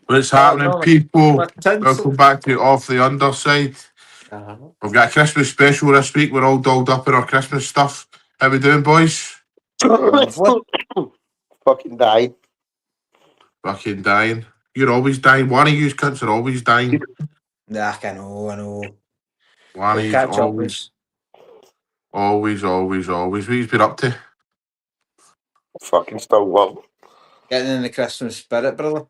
What's Oh, happening, no, people? my tinsel. Welcome back to Off the Underside. We've got a Christmas special this week. We're all dolled up in our Christmas stuff. How we doing, boys? Lovely. Fucking died. Fucking dying. You're always dying. One of you cunts are always dying. Yeah, I know. One of We'll you's catch up. always. What he's been up to? Fucking still warm. Getting in the Christmas spirit, brother.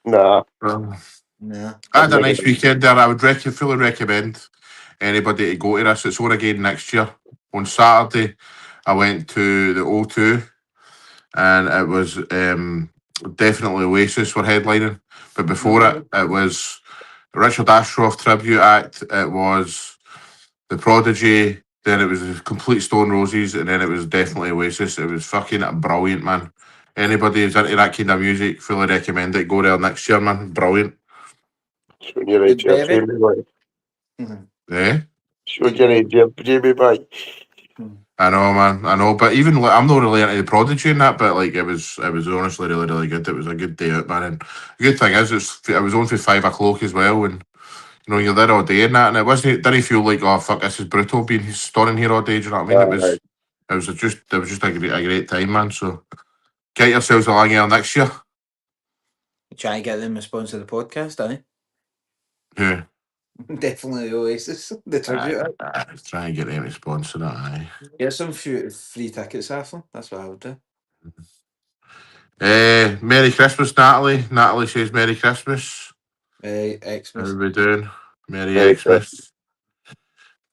Nah. Um, Yeah. I had a I'm nice weekend there. I would fully recommend anybody to go to this. It's on again next year. On Saturday, I went to the O2 and it was definitely Oasis were headlining. But before it was Richard Ashcroft tribute act. It was The Prodigy. Then it was complete Stone Roses, and then it was definitely Oasis. It was fucking brilliant, man. Anybody who's into that kind of music, fully recommend it. Go there next year, man. Brilliant. showing your age here, Jamie boy. Eh? Showing your age here, Jamie boy. I know, man. I know, but even like, I'm not really into the Prodigy and that, but like it was honestly really good. It was a good day out, man. And the good thing is, I was on for 5 o'clock as well, and you know you're there all day and that, and it didn't feel like, oh fuck, this is brutal being storing here all day. Do you know what I mean? It was just a great time, man. So get yourselves along here next year. Try and get them to sponsor the podcast, eh? Yeah, Definitely the Oasis. The tribute. try and get them to sponsor that. Aye. Get some free tickets off them. That's what I would do. Merry Christmas, Natalie. Natalie says Merry Christmas. How Xmas. are we doing? Merry Xmas.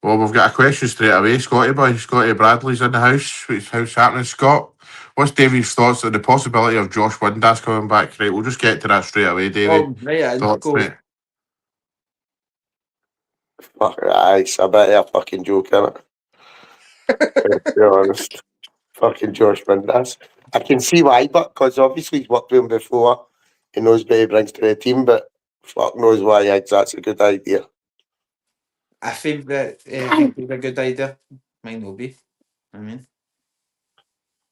Well, we've got a question straight away. Scotty boy, Scotty Bradley's in the house. How's happening, Scott? What's Davy's thoughts on the possibility of Josh Windass coming back? Right, we'll just get to that straight away, Davy. Oh, right, Thoughts, go. mate? Fuck, it's a bit of a fucking joke, innit? To be honest. Fucking Josh Windass. I can see why, but because obviously he's worked with him before. He knows what he brings to the team, but fuck knows why that's a good idea. I think that it's a good idea. Might not be. I mean,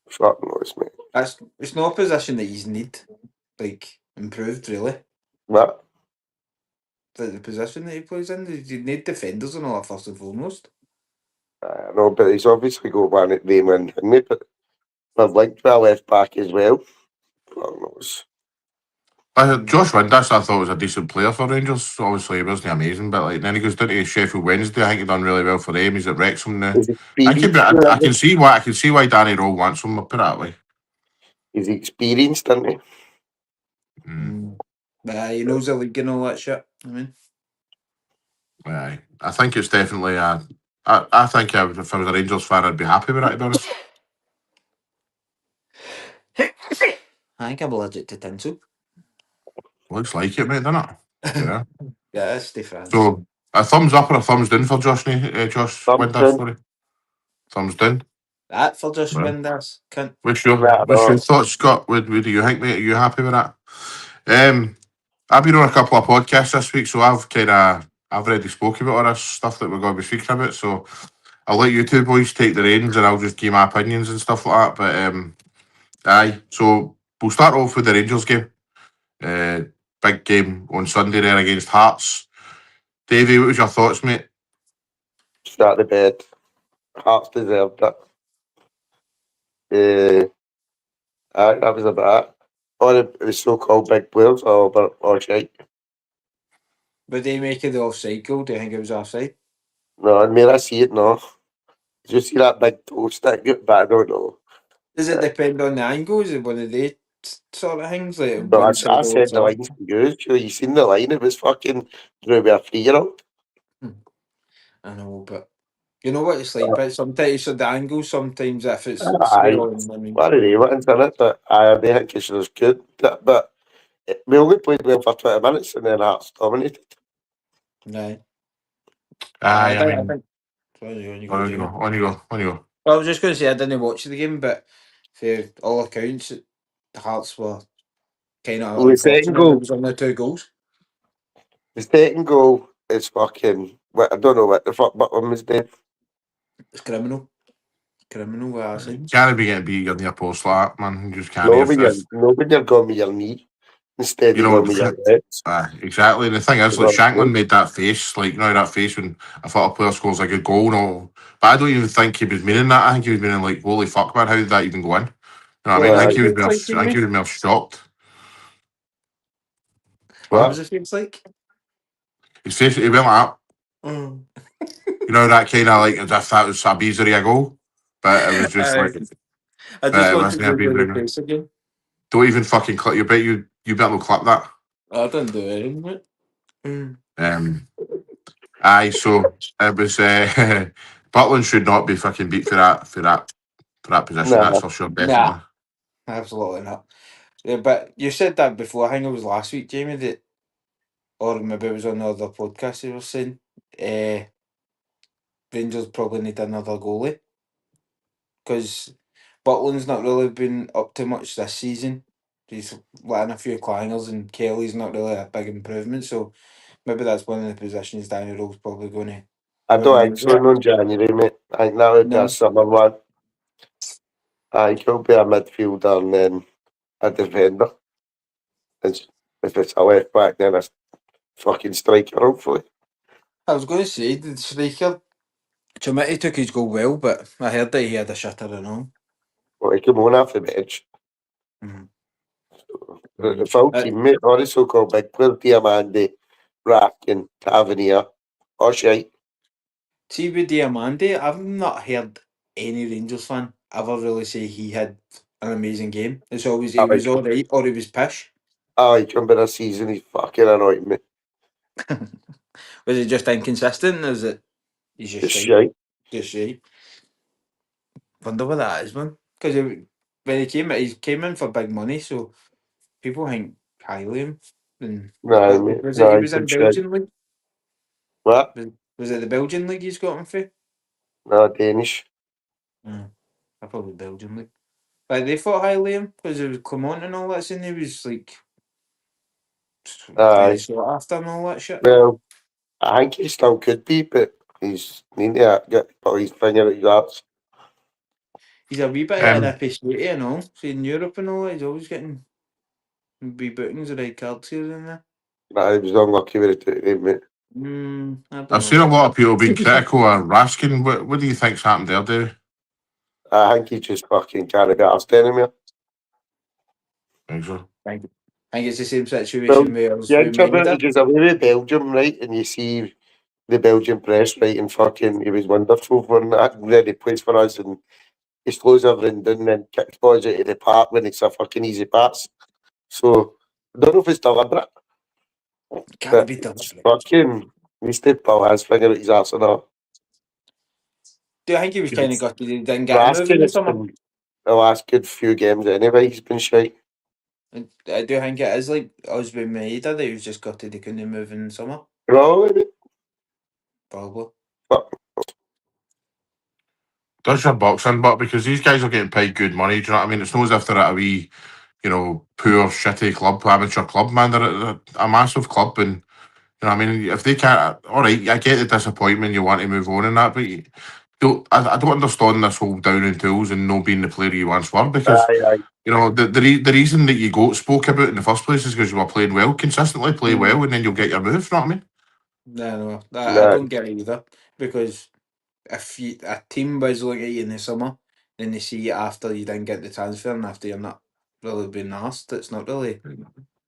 Fuck knows, mate. it's not a position that you need, like, improved, really. What? The position that he plays in, you need defenders and all that first and foremost. I know, but he's obviously got one at name in me, but I've linked with a left back as well. Fuck knows. Josh Windass, I thought was a decent player for Rangers. Obviously, he wasn't amazing, but like then he goes down to Sheffield Wednesday. I think he done really well for them. He's at Wrexham now. His I experience, can see why Danny Rowe wants him. I'll put it that way. he's experienced, isn't he? He knows the league and all that shit. I mean, Aye. I think it's definitely I think if I was a Rangers fan, I'd be happy with that, to be honest. I think I'm allergic to tinsel. Looks like it, mate, doesn't it? Yeah. Yeah, it's different. So, a thumbs up or a thumbs down for Josh Thumbs Windass, down. sorry. Thumbs down. That for Josh Right. Windass. Cunt. What's your thoughts, Scott? What do you think, mate? Are you happy with that? I've been on a couple of podcasts this week, so I've already spoken about all this stuff that we're going to be speaking about. So I'll let you two boys take the reins, and I'll just give my opinions and stuff like that. But aye, so we'll start off with the Rangers game. Big game on Sunday there against Hearts. Davey, what was your thoughts, mate? Start the bed. Hearts deserved it. That was about it. All the so-called big players or shite. But they make it the offside goal. Do you think it was offside? No, I mean, I see it now. Did you see that big toe stick? But I don't know. Does it depend on the angle? Is it one of the sort of things? Like But one I side said the or line's used. You seen the line? It was fucking through with a 3-year-old. I know, but you know what it's like. But sometimes so the angle. Sometimes if it's Aye. straight on, I mean, What are they wanting in it? But I think it was good. But we only played well for 20 minutes and then Hearts dominated. right. Aye, I think. On you go. Well, I was just going to say I didn't watch the game, but for all accounts, the Hearts were kind of The second goal. It was only 2 goals. The second goal is fucking. I don't know what the fuck Buckland was doing. It's criminal. What I say. Can't be getting beat on your post like that, man. You just can't. Nobody, you're going with your knee. instead You of know, going with your legs. exactly. And the thing is, You like know, Shanklin made that face, like you know that face when I thought a player scores a good goal. No, but I don't even think he was meaning that. I think he was meaning like, "Holy fuck, man, how did that even go in?" You know what I What mean? I was think the he was face more. like, I think he Jamie? was more shocked. What What? was the face like? His face, he went like that. Mm. You know that kind of like as if that was a easily a goal, but it was just I like, just but it want to wasn't a do the Beasley. face again. Don't even fucking clip. You better not clip that. I didn't do anything, mate. Mm. Um, aye. So it was. Butland should not be fucking beat for that position. That's nah, for sure, Nah, definitely. absolutely not. Yeah, but you said that before. I think it was last week, Jamie, that, or maybe it was on the other podcast you were saying, Rangers probably need another goalie because Butland's not really been up to much this season. He's letting a few clangers and Kelly's not really a big improvement. So maybe that's one of the positions Danny Rowe's probably going to I run don't think around so. with. No January, mate. I think that would be a No, summer one. I think he'll be a midfielder and then a defender. It's, if it's a left back, then a fucking striker, hopefully. I was going to say the striker. Chomity took his goal well, but I heard that he had a shitter and all. Well, he came on off the bench. Mm. The full team, mate, all the so-called big players, Diamande, Rack and Tavernier, all shite. See with Diamande, I've not heard any Rangers fan ever really say he had an amazing game. It's always I he was like, alright or he was pish. I like him, but this season he's fucking annoying me. Was it just inconsistent? Or is it he's just It's shite? shite. Just shite. Wonder what that is, man. Because when he came in for big money, so people think highly of him. And No, mate, was it he no, was he's been in shite. Belgian league? What? Was it the Belgian league he's got him for? No, Danish. I probably Belgian league. Like they thought highly of him because it was Clement and all that, and he was like very Aye. sought after and all that shit. Well, I think he still could be, but he's need to put his finger at his arse. He's a wee bit of an Um, appreciate and all. See in Europe and all that, he's always getting wee bookings of red cards here and there. Nah, he was unlucky with it today, mate. I don't I've know. seen a lot of people being critical of Raskin. What do you think's happened there, Dave? I think he just fucking can't get arsed anymore. Think so? I think it's the same Well, situation with us yeah, with Maida. he's away with Belgium, right? And you see the Belgian press writing fucking he was wonderful for that, and then he plays for us and he slows everything down and kicks balls out of the park when it's a fucking easy pass. So I don't know if it's deliberate, Can't but be it's deliberate. fucking he still pull his finger at his arse and all. Do you think he was kind of gutted he didn't get a move in Raskin, the it's summer? been the last good few games anyway, he's been shite. I do think it is like us with Maida that he was just gutted he couldn't move in the summer. Probably, Probably. but Does your boxing, but because these guys are getting paid good money, do you know what I mean? It's not as if they're at a wee, you know, poor, shitty club, amateur club, man. They're at a massive club, and you know what I mean? If they can't, all right, I get the disappointment, you want to move on and that, but I don't understand this whole down in tools and no being the player you once were because, aye. you know, the reason that you spoke about in the first place is because you were playing well, consistently play well, and then you'll get your move, you know what I mean? No, I Nah, don't get it either because if a team was looking at you in the summer, then they see you after you didn't get the transfer and after you're not really being asked, it's not really,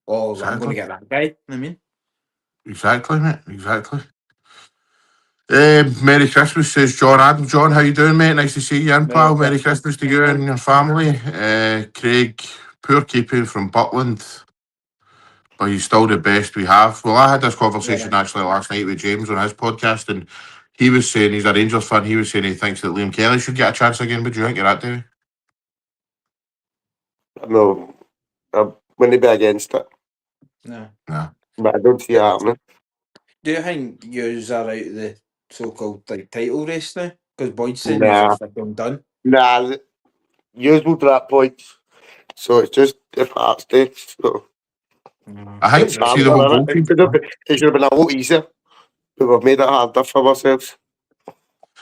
oh, I'm going to Exactly. get that guy. You know what I mean, Exactly, mate. Exactly. Merry Christmas, says John Adam. John, how you doing, mate? Nice to see you in, Merry pal. Merry Christmas. Christmas to you and your family. Craig, poor keeping from Butland, but he's still the best we have. Well, I had this Yeah. conversation actually last night with James on his podcast, and he was saying he's a Rangers fan. He was saying he thinks that Liam Kelly should get a chance again. Would you think of that, Davey? no, I wouldn't be against it, No. No. but I don't see it happening. Do you think yous are out of the so-called like title race now? Because Boyd's saying yous are Nah, fucking done. nah, usual drop points. So it's just if Hearts did. So I it's think, see, the harder, whole innit? goalkeeper. It should have been a lot easier. But we've made it harder for ourselves.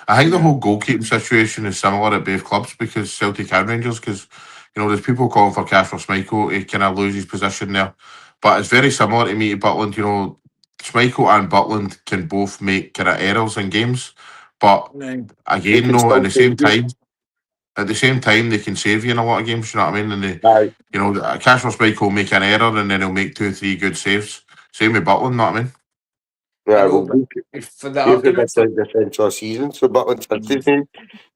I think the Yeah. whole goalkeeping situation is similar at both clubs because Celtic and Rangers, because there's people calling for Casper Schmeichel to kind of lose his position there, but it's very similar to me to Butland. Schmeichel and Butland can both make kind of errors in games, but Right. They again, can no, still save you. at the same time, they can save you in a lot of games. You know what I mean? And they, Aye. Casper Schmeichel will make an error and then he'll make 2 or 3 good saves. Same with Butland. Know what I mean? I Yeah, know, well, but for the we've got argument this for defence all season, so Butland's had to make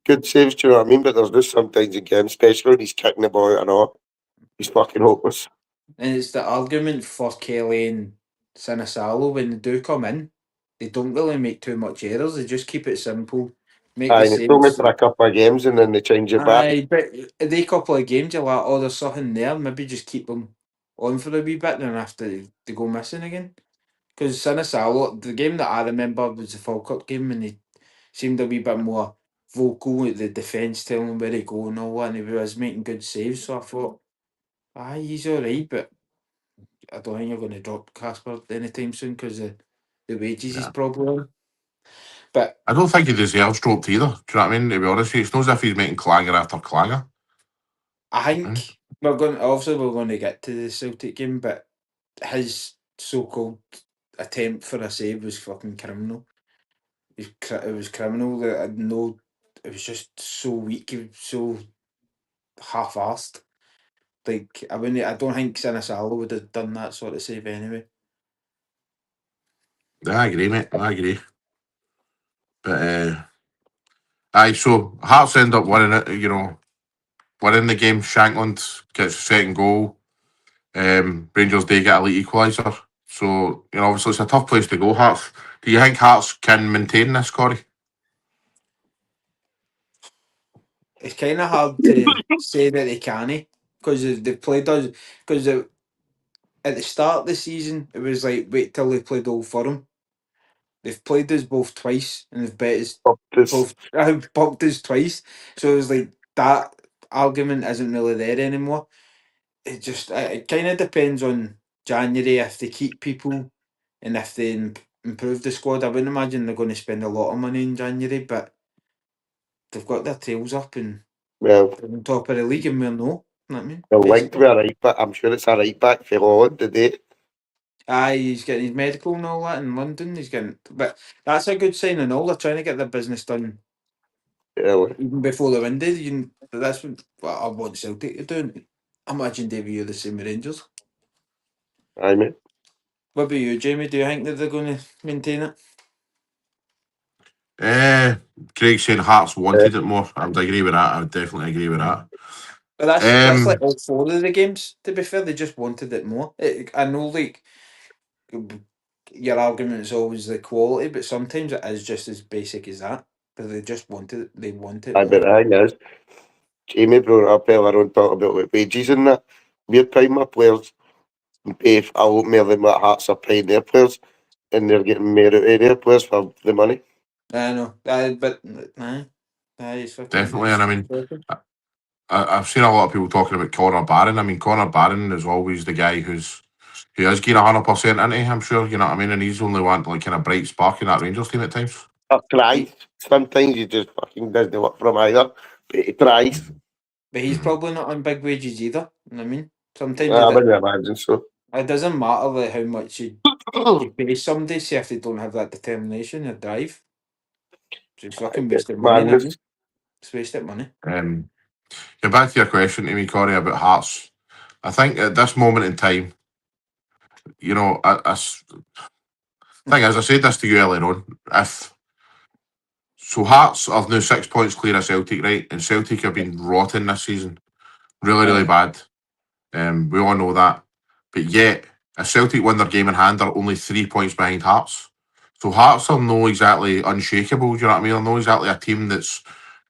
good saves, do you know what I mean? But there's just sometimes in games, especially when he's kicking the ball out and all, he's fucking hopeless. and it's the argument for Kelly and Sinisalo when they do come in, they don't really make too much errors. They just keep it simple, make the Aye, and it's only saves. for a couple of games and then they change it back. Aye, but they couple of games, you're like, oh, there's something there. Maybe just keep them on for a wee bit, then after they go missing again. Because Sinisalo, the game that I remember was the Falkirk game, and he seemed a wee bit more vocal at the defence, telling him where to go and all that, and he was making good saves. So I thought, aye, he's all right, but I don't think you're going to drop Casper anytime soon because the wages is Yeah. probably on. But I don't think he deserves dropped either. Do you know what I mean? To be honest with you, it's not as if he's making clanger after clanger. I Mm. think we're going to get to the Celtic game, but his so-called attempt for a save was fucking criminal. It was criminal. That I know it was just so weak, it was so half-assed. Like I don't think Sinisalo would have done that sort of save anyway. Yeah, I agree, mate. I agree. But aye, so Hearts end up winning it. Winning the game. Shankland gets the second goal. Rangers they get a late equaliser. So obviously it's a tough place to go. Hearts. Do you think Hearts can maintain this, Corey? It's kind of hard to say that they can't because they've played us. Because at the start of the season, it was like wait till they played Old Firm. They've played us both twice, and they've bet us This, both bumped us twice. So it was like that argument isn't really there anymore. It kind of depends on January if they keep people and if they improve the squad. I wouldn't imagine they're going to spend a lot of money in January, but they've got their tails up and well, they're on top of the league, and we're no. Know what I mean? they're linked Basically. with a right back. I'm sure it's a right back for Holland today. Aye, he's getting his medical and all that in London. But that's a good sign and all. They're trying to get their business done Yeah, even before the window. That's what I want Celtic to do. I imagine Davey, you're the same with Rangers. aye, mate. What about you, Jamie? Do you think that they're going to maintain it? Craig saying Hearts wanted it more. I would agree with that. I would definitely agree with that. But that's like Um, all four of the games. To be fair, they just wanted it more. I know, like your argument is always the quality, but sometimes it is just as basic as that. But they just wanted it. They want it I more. bet the thing is, Jamie brought it up earlier on talking about like wages and that. We're paying my players and pay a lot more than what Hearts are paying their players, and they're getting more out of their players for the money. I know, but nah, it's fucking. definitely, and I mean, I've seen a lot of people talking about Connor Barron. I mean, Connor Barron is always the guy who is getting 100% into. I'm sure you know what I mean, and he's only one like kind of bright spark in that Rangers team at times. Or tries. Sometimes he just fucking doesn't work for him either, but he tries. But he's probably not on big wages either. You know what I mean? Sometimes I wouldn't imagine so. it doesn't matter like how much you pay somebody, see if they don't have that determination or drive. It's fucking wasted money, you know what I mean? Madness. It's wasted money. Get back to your question to me, Corey, about Hearts. I think at this moment in time, thing is, I said this to you earlier on. If so, Hearts are now 6 points clear of Celtic, right? And Celtic have been rotten this season, really, really bad. We all know that. But yet, if Celtic win their game in hand, they're only 3 points behind Hearts. So Hearts are no exactly unshakable. Do you know what I mean? They're not exactly a team that's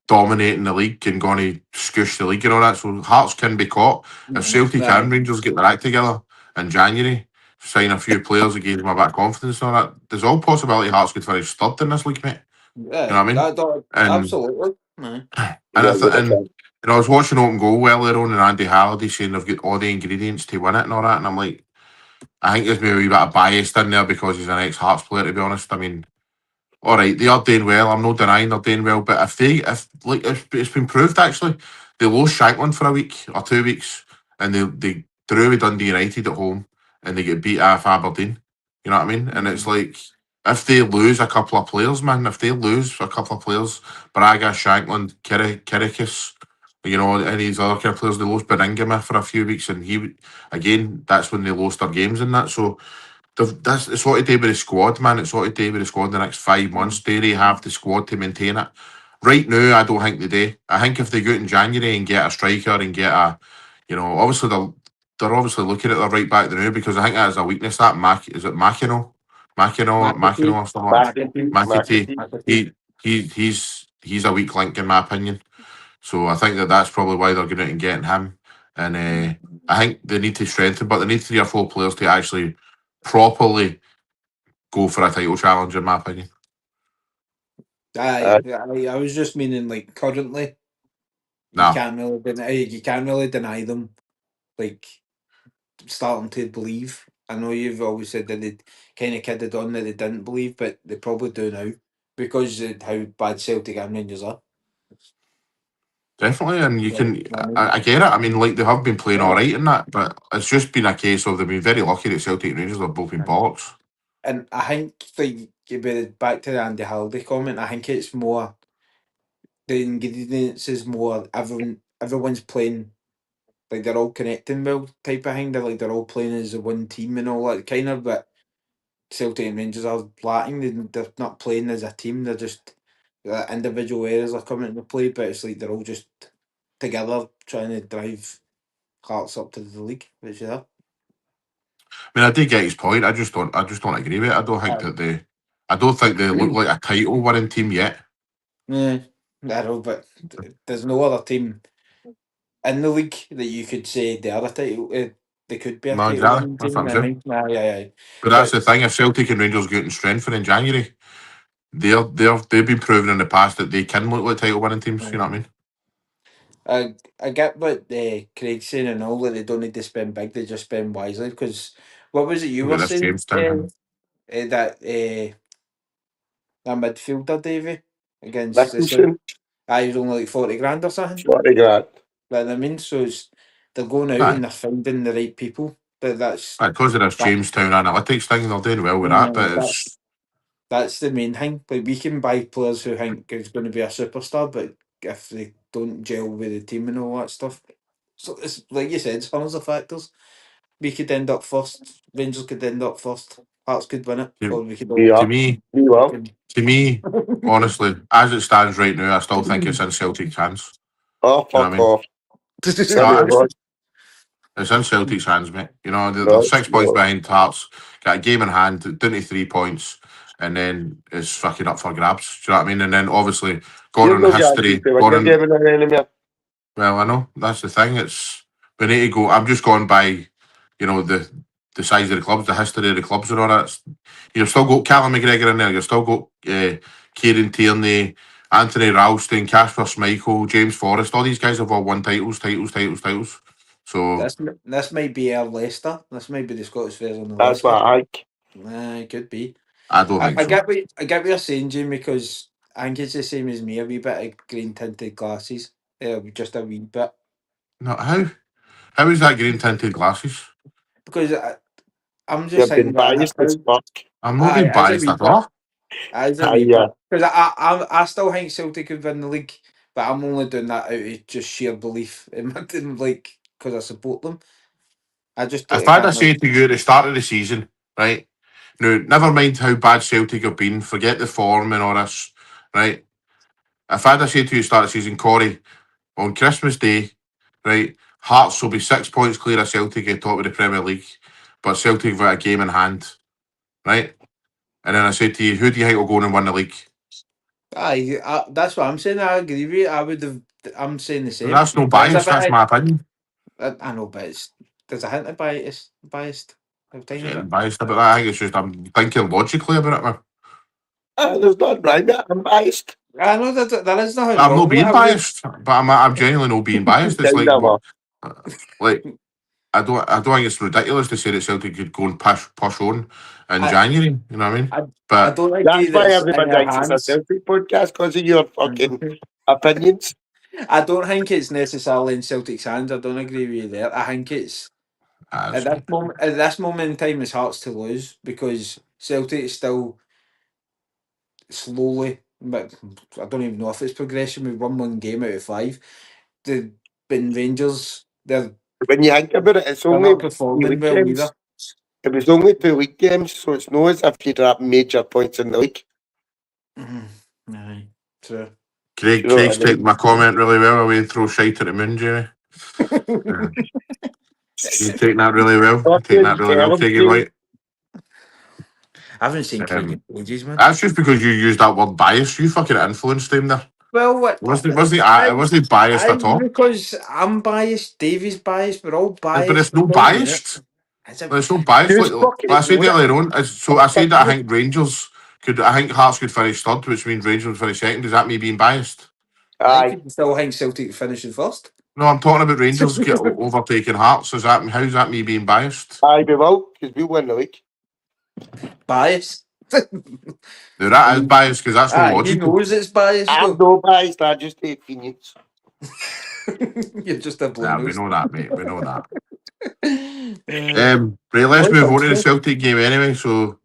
dominating the league and going to squish the league and all that. So Hearts can be caught. If Celtic Aye. and Rangers get their act together in January, sign a few players that give them a bit of confidence and all that, there's all possibility Hearts could finish third in this league, mate. You know what I mean? Absolutely. Aye. And Yeah, good attempt. I was watching Open Goal earlier on, and Andy Halliday saying they've got all the ingredients to win it and all that, and I'm like, I think there's maybe a wee bit of bias in there because he's an ex-Hearts player, to be honest. I mean, all right, they are doing well. I'm not denying they're doing well, but if it's been proved actually they lost Shankland for a week or 2 weeks, and they drew with Dundee United at home, and they get beat off Aberdeen. You know what I mean? And it's like, if they lose a couple of players, man, Braga, Shankland, Kirikis, you know, any of these other kind of players, they lost Beningama for a few weeks, and that's when they lost their games and that. So it's what to do with the squad, man. It's what to do with the squad in the next 5 months. Do they have the squad to maintain it? Right now, I don't think they do. I think if they go out in January and get a striker and get obviously they're obviously looking at their right back now, because I think that is a weakness. That is it Makino? Makino or something like that. McAtee. He's a weak link in my opinion. So I think that's probably why they're going out and getting him. And I think they need to strengthen, but they need 3 or 4 players to actually properly go for a title challenge, in my opinion. I was just meaning, like, currently, No. you can't really deny them, like, starting to believe. I know you've always said that they kind of kidded on that they didn't believe, but they probably do now because of how bad Celtic and Rangers are. Definitely, and you can. I get it. I mean, like, they have been playing all right in that, but it's just been a case of they've been very lucky that Celtic and Rangers have both been bollocks. And I think, like, back to the Andy Halliday comment, I think it's more, the ingredients is more everyone's playing, like, they're all connecting well type of thing. They're all playing as a one team and all that kind of, but Celtic and Rangers are lacking. They're not playing as a team. They're just individual areas are coming into play, but it's like they're all just together trying to drive Hearts up to the league, which they are. I mean, I did get his point. I just don't agree with it. I don't think they look like a title winning team yet. Yeah, I know, but there's no other team in the league that you could say they are a title. They could be a title Exactly. winning That's team. what I'm I saying. mean, yeah. But that's the thing. If Celtic and Rangers get in strengthen in January, they've been proven in the past that they can look like title winning teams. You know what I mean? I get what Craig's saying and all, that they don't need to spend big, they just spend wisely. Because what was it you were That's saying? Jamestown. That midfielder, Davy, against the Nicholson, he was only like 40 grand or something. 40 grand. But I mean, so they're going out Aye. and they're finding the right people. That's Because of this Jamestown analytics thing, they're doing well with that. But that's the main thing. Like, we can buy players who think it's going to be a superstar, but if they don't gel with the team and all that stuff, so it's like you said, it's hundreds of factors. We could end up first. Rangers could end up first. Hearts could win it, or we could all. Yeah. to me, honestly, as it stands right now, I still think it's in Celtic's hands. Oh, You know fuck what I mean? off. No, it's in Celtic's hands, mate. You know, they're 6 points behind Hearts, got a game in hand, down to 3 points, and then it's fucking up for grabs. Do you know what I mean? And then obviously, going on history. Well, I know that's the thing. We need to go. I'm just going by, the size of the clubs, the history of the clubs, and all that. You've still got Callum McGregor in there. You've still got Kieran Tierney, Anthony Ralston, Casper Schmeichel, James Forrest. All these guys have all won titles. So this might be our Leicester. This might be the Scottish version of That's Leicester. what I think. It could be. I don't think so. I get what you're saying, Jamie, because I think it's the same as me. A wee bit of green tinted glasses. Just a wee bit. No, how is that green tinted glasses? Because I'm just You've saying been biased as fuck. I'm not being biased at all. Because I still think Celtic could win the league, but I'm only doing that out of just sheer belief in my team, like, because I support them. If I'd say to you at the start of the season, right? Now, never mind how bad Celtic have been, forget the form and all this, right? If I'd say to you at the start of the season, Corey, on Christmas Day, right, Hearts will be 6 points clear of Celtic at top of the Premier League, but Celtic have got a game in hand, right? And then I said to you, who do you think will go on and win the league? That's what I'm saying. I agree with you. I'm saying the same. Well, that's no bias. That's my opinion. I know, but there's a hint of biased. Biased about that. I think it's just I'm thinking logically about it, man. There's not right there. I'm biased. I know that there is nothing. I'm not being biased, but I'm genuinely not being biased. It's like I don't think it's ridiculous to say that Celtic could go and push on in January. You know what I mean? I don't like that's why everyone thinks it's a Celtic podcast, because of your fucking opinions. I don't think it's necessarily in Celtic's hands. I don't agree with you there. I think it's at As this moment. At this moment in time, it's Hearts to lose because Celtic is still slowly. But I don't even know if it's progression. We've won one game out of five. The been Rangers. When you think about it, it's They're only not two performing league well games. either. It was only 2 league games, so it's not as if you'd have major points in the league. Aye, true. Craig, You know what Craig's I mean? taking my comment really well. Away throw shite at the moon, Jamie. Yeah. You taking that really well. You taking Fucking that really well, terrible. Craig and White. I haven't seen Craig Um, in ages, man. that's just because you used that word bias. You fucking influenced him there. Well, what? It wasn't biased I at all. because I'm biased. Davey's biased. We're all But biased. it's no We're all in it. biased. It's a, There's no bias. Just Like fucking I said ignore it. earlier on, so I said that I think Rangers could. I think Hearts could finish third, which means Rangers would finish second. Is that me being biased? I Aye. could still think Celtic finishing first. No, I'm talking about Rangers get overtaking Hearts. How's that me being biased? Aye, we will, because we win the league. Biased. Now that is biased because that's no He logical. knows it's biased I'm though. no biased, I just hate Phoenix. You're just a Yeah, blue we nose. know that, mate. We know that. Uh, Right, let's What's move up, on to the sir? Celtic game anyway. So,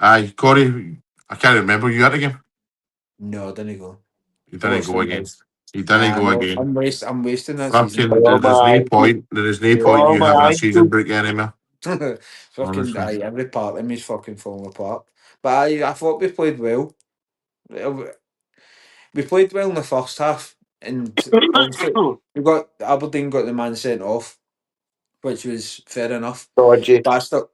aye, Corey, I can't remember you at the game. No, I didn't go. You I didn't watched go them again. both. You didn't go No, again. I'm wasting that season. Fucking, Oh there's no my, point. There is no point oh you having a my season break anymore. Fucking Honestly. every part of me's fucking falling apart. But I thought we played well. We played well in the first half, and obviously Aberdeen got the man sent off, which was fair enough. dodgy. But I still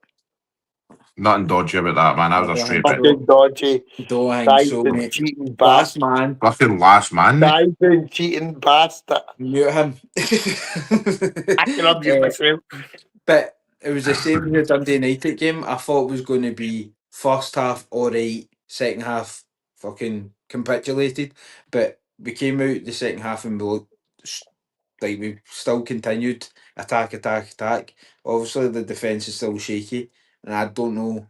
Nothing dodgy about that, man. That I was a don't think straight red. so. Fucking dodgy. Don't think so, Diving, mate. cheating Last bastard. man, Fucking last man, mate. Diving, cheating bastard. mute him. I can unmute Eh, myself. But it was the same as the Dundee United game. I thought it was going to be first half alright, second half fucking capitulated. But we came out the second half and we looked like we still continued attack. Obviously, the defence is still shaky, and I don't know.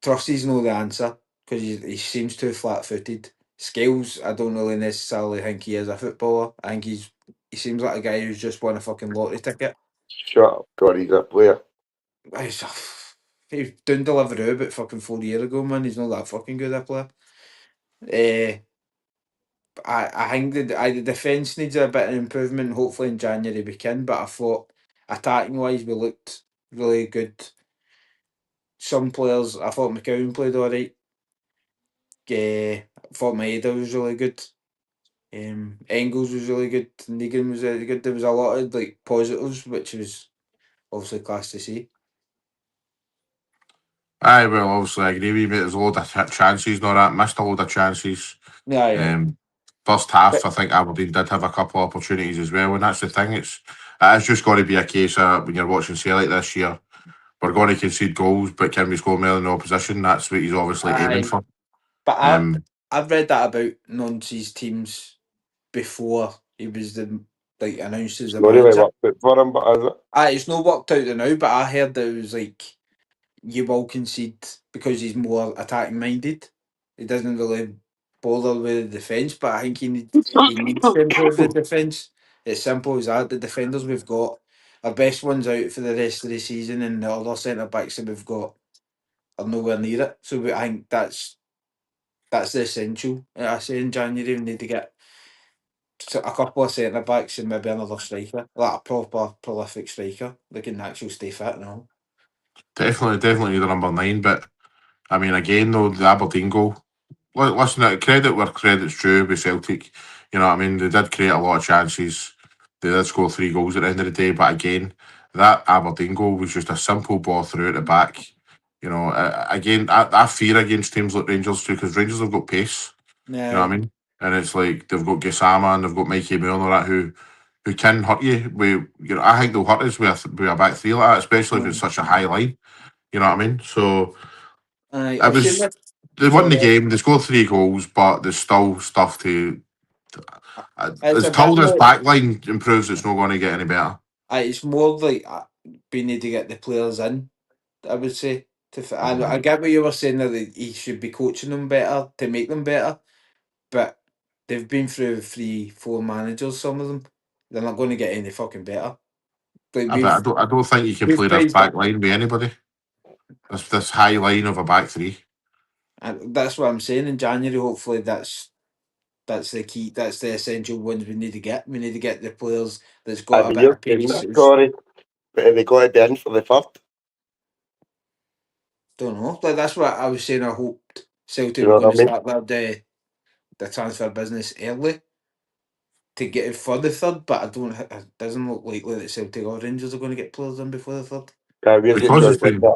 Trusty's know the answer because he seems too flat footed. Scales, I don't really necessarily think he is a footballer. I think he seems like a guy who's just won a fucking lottery ticket. Shut up, God, he's a player. He's, he didn't deliver out about fucking 4 years ago, man. He's not that fucking good a player. I think the defence needs a bit of improvement. Hopefully in January we can. But I thought attacking wise we looked really good. Some players, I thought McCowan played alright. I thought Maeda was really good. Engels was really good. Negan was really good. There was a lot of like positives, which was obviously class to see. Aye, well, obviously, I agree with you, mate. There's a load of chances, not that. Missed a load of chances. Yeah. First half, But I think Aberdeen did have a couple of opportunities as well, and that's the thing. It's just got to be a case of when you're watching Celtic this year, we're going to concede goals, but can we score more than the opposition? That's what he's obviously aiming for. But Um, I've read that about Nonce's teams before he was announced as It's the not really manager. worked out for him, but is it? It's not worked out to now, but I heard that it was like you will concede because he's more attacking minded. He doesn't really bother with the defence, but I think he needs to improve the defence. It's simple as that. The defenders we've got, our best ones out for the rest of the season, and the other centre backs that we've got are nowhere near it. So I think that's the essential. I say in January we need to get a couple of centre backs and maybe another striker, like a proper prolific striker that can actually stay fit and all. definitely need a number 9, but I mean, again, though, the Aberdeen goal. Listen, credit where credit's due with Celtic. You know what I mean? They did create a lot of chances. They did score 3 goals at the end of the day, but again, that Aberdeen goal was just a simple ball through at the back. You know, again, I fear against teams like Rangers too, because Rangers have got pace. Yeah. You know what I mean? And it's like they've got Gassama and they've got Mikey Moore and all that who can hurt you. I think they'll hurt us with a back three like that, especially if it's such a high line. You know what I mean? So it I've seen was that. they won the Sorry. game. They scored 3 goals, but there's still stuff to. It's As a told bit this more. back line improves, it's not going to get any better. It's more like we need to get the players in. I would say. I get what you were saying that he should be coaching them better to make them better, but they've been through 3-4 managers. Some of them, they're not going to get any fucking better. Like But I don't think you can we've play this praised back that. line with anybody. This high line of a back three. And that's what I'm saying. In January, hopefully, that's the key. That's the essential ones we need to get. We need to get the players that's I got a mean, bit you're of saying pace. that, Corey. But have they got it in for the third? Don't know. Like, that's what I was saying. I hoped Celtic You were know going what to I mean? start the transfer business early to get it for the third, but I don't. It doesn't look likely that Celtic or Rangers are going to get players in before the third. We're getting Because George it's been Winter.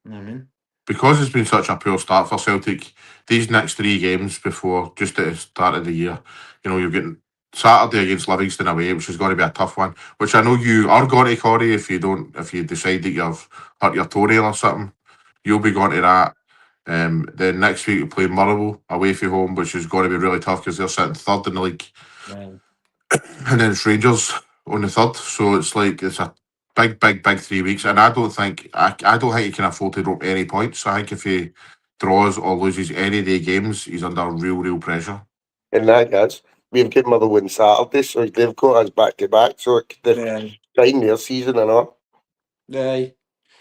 You know what I mean? because it's been such a poor start for Celtic, these next 3 games before just at the start of the year, you're getting Saturday against Livingston away, which is going to be a tough one. Which I know you are going to, Corey, if you decide that you've hurt your toenail or something, you'll be going to that. Then next week we play Motherwell away from home, which is going to be really tough because they're sitting third in the league, Yeah. and then it's Rangers on the third. So it's like it's a big 3 weeks, and I don't think he can afford to drop any points. I think if he draws or loses any day games, he's under real pressure. And that is, we've got Motherwell on Saturday, so they've got us back to back. So they're Yeah. trying their season and all, Yeah.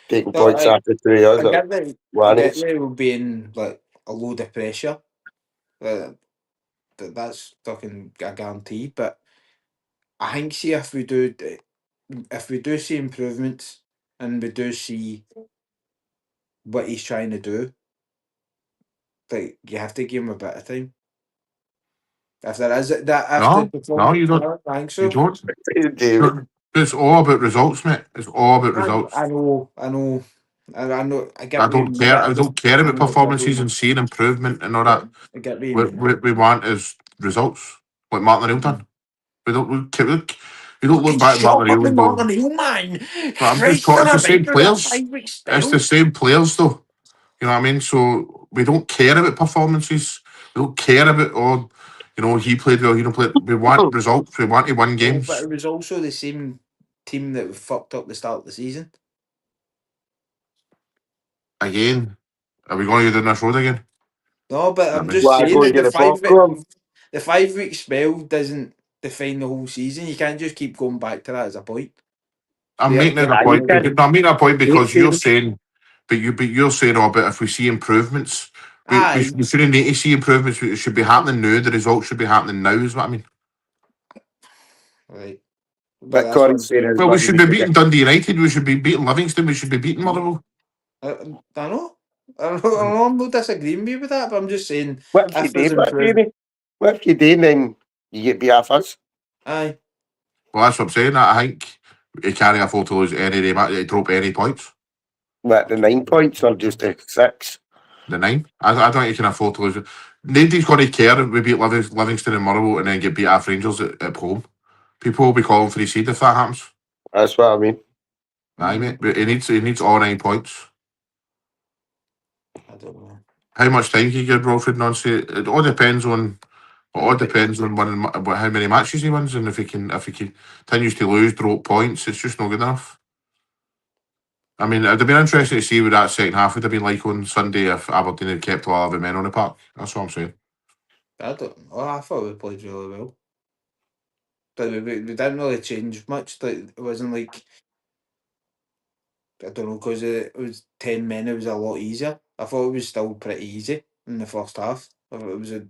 taking No, points after 3 years. I get that. I One get is they will be in like a load of pressure. Uh, that's fucking a guarantee. But I think see if we do see improvements and we do see what he's trying to do, like you have to give him a bit of time. If there is that after No, you don't. I think You so. don't. David. It's all about results, mate. It's all about results. I know. I get I what you don't mean, care. but I don't care about performances and seeing improvement and all that. I get what you What, mean. what we want is results, like Martin O'Neill done. We don't. We don't look back at Martin O'Neill and go. New man. But I'm just Christ talking. on It's a the same bike with a players. 5 week It's spell. the same players, though. You know what I mean? So we don't care about performances. We don't care about he played well. He don't play. We want results. We want to win No, games but it was also the same team that fucked up the start of the season. again. Are we going to go down this road again? No, but I I'm mean, just Well, I saying go and that get a popcorn. the 5 week spell doesn't define the whole season. You can't just keep going back to that as a point. I'm Yeah, making it a Yeah, you point. can. I'm making a point because you're David. saying, but you're saying, oh, but if we see improvements, Aye, we shouldn't need to see improvements. It should be happening now. The results should be happening now. Is what I mean. right. But But that's what I'm Corey's saying saying. is Well, we what we should be need to get. beating Dundee United. We should be beating Livingston. We should be beating Motherwell. I know. I'm not disagreeing with you with that, but I'm just saying What if you if there's do, but improvement. Jamie? What if you do and then you get beat off us? Aye. Well, that's what I'm saying. I think he can't afford to lose any day, drop any points. What, the 9 points or just the 6? The 9. I don't think he can afford to lose. Nobody's going to care if we beat Livingston and Motherwell and then get beat off Rangers at home. People will be calling for the seed if that happens. That's what I mean. Aye, mate. But he needs all 9 points. I don't know. How much time can you give Wilfred Nancy? It all depends on. It all depends on how many matches he wins, and if he continues to lose, drop points, it's just not good enough. I mean, it'd have been interesting to see what that second half would have been like on Sunday if Aberdeen had kept all 11 men on the park. That's what I'm saying. I don't know. I thought we played really well. But we didn't really change much. Like, it wasn't like, I don't know, because it was 10 men, it was a lot easier. I thought it was still pretty easy in the first half. I thought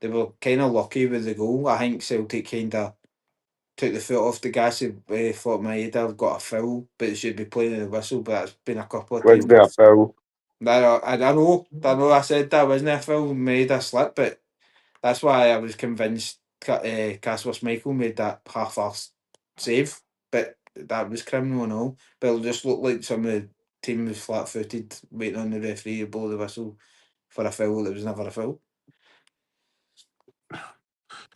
they were kind of lucky with the goal. I think Celtic kind of took the foot off the gas. Thought Maeda got a foul, but it should be playing in the whistle. But that's been a couple of Was times. there a foul? I know. I said that wasn't a foul. Maeda slipped, but that's why I was convinced Casper Schmeichel made that half-arse save. But that was criminal and all. But it just looked like some of the team was flat-footed, waiting on the referee to blow the whistle for a foul that was never a foul.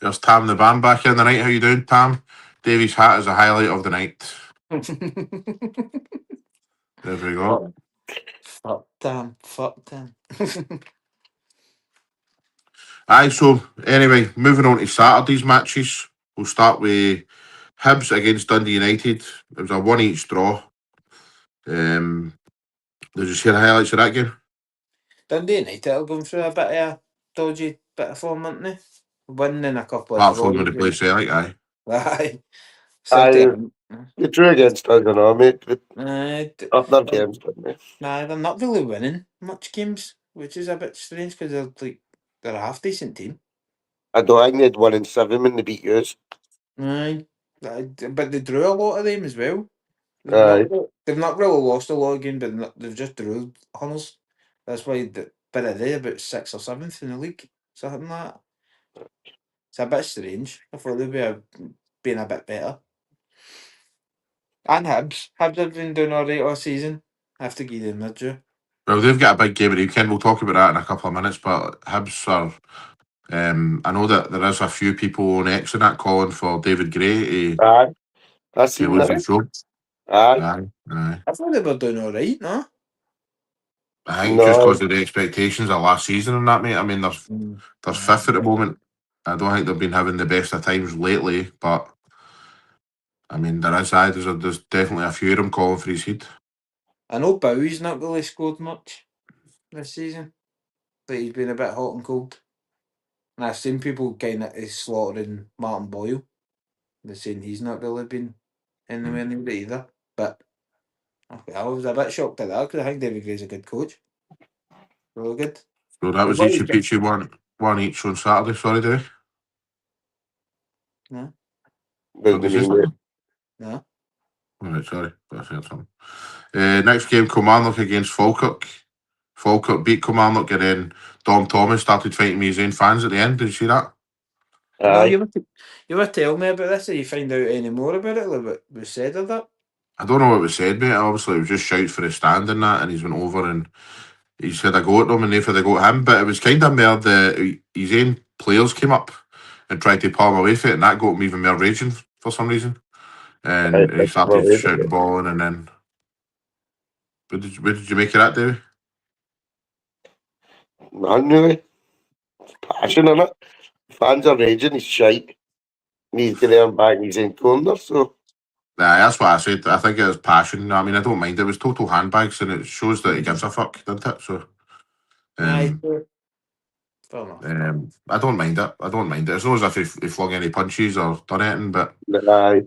There's Tam the band back in the night. How you doing, Tam? Davy's hat is a highlight of the night. There we go. Fuck damn. Aye, so anyway, moving on to Saturday's matches. We'll start with Hibs against Dundee United. It was a 1-1 draw. Did you see the highlights of that game? Dundee United are going through a bit of a dodgy bit of form, aren't they? winning in a couple of Apart from when draws. they play Celtic, aye. Aye. Aye, Celtic. they drew against us, you know, mate. Aye. Up their games, didn't they? Nah, they're not really winning much games, which is a bit strange because they're a half decent team. I don't think they'd won in 7 when they beat yours. Aye. But they drew a lot of them as well. Aye. They've not really lost a lot of games, but they've just drew hunters. That's why they're about 6th or 7th in the league. Something like that. It's a bit strange. I thought they'd been a bit better. And Hibs. Hibs have been doing alright all season. I have to give them their due. Well, they've got a big game at the weekend. We'll talk about that in a couple of minutes. But Hibs are. I know that there is a few people on X and that calling for David Gray Aye. I to seen lose that. his job. Aye. Aye. I thought they were doing alright, no? I think No. just because of the expectations of last season and that, mate. I mean, they're fifth at the moment. I don't think they've been having the best of times lately, but I mean, there's definitely a few of them calling for his head. I know Bowie's not really scored much this season. But he's been a bit hot and cold. And I've seen people kind of slaughtering Martin Boyle. They're saying he's not really been anywhere near it either. But I was a bit shocked at that because I think David Gray's a good coach. Really good. So that was What each is of each one each on Saturday. Sorry, Dave. No. Doesn't Did you say mean something? No. Alright, sorry. I said something. Next game, Kilmarnock against Falkirk. Falkirk beat Kilmarnock and then Dom Thomas started fighting me his own fans at the end. Did you see that? No, Aye. you were telling me about this. Did you find out any more about it? Like what was said of that? I don't know what was said, mate. Obviously, it was just shouts for the stand and that, and he's went over and he's had a go at them and they've had a go at him. But it was kind of more his own players came up and tried to pull him away from it, and that got him even more raging for some reason. And he started shouting balling, and then what did you make of that, Davey? None really. It's passion in it. Fans are raging, he's shite. And he's going to earn back in his own corner, so. Nah, that's what I said. I think it was passion. I mean, I don't mind. It was total handbags, and it shows that he gives a fuck, doesn't it? So, Aye. Fair enough. I don't mind it. I don't mind it. It's not as if he flung any punches or done anything, but Aye.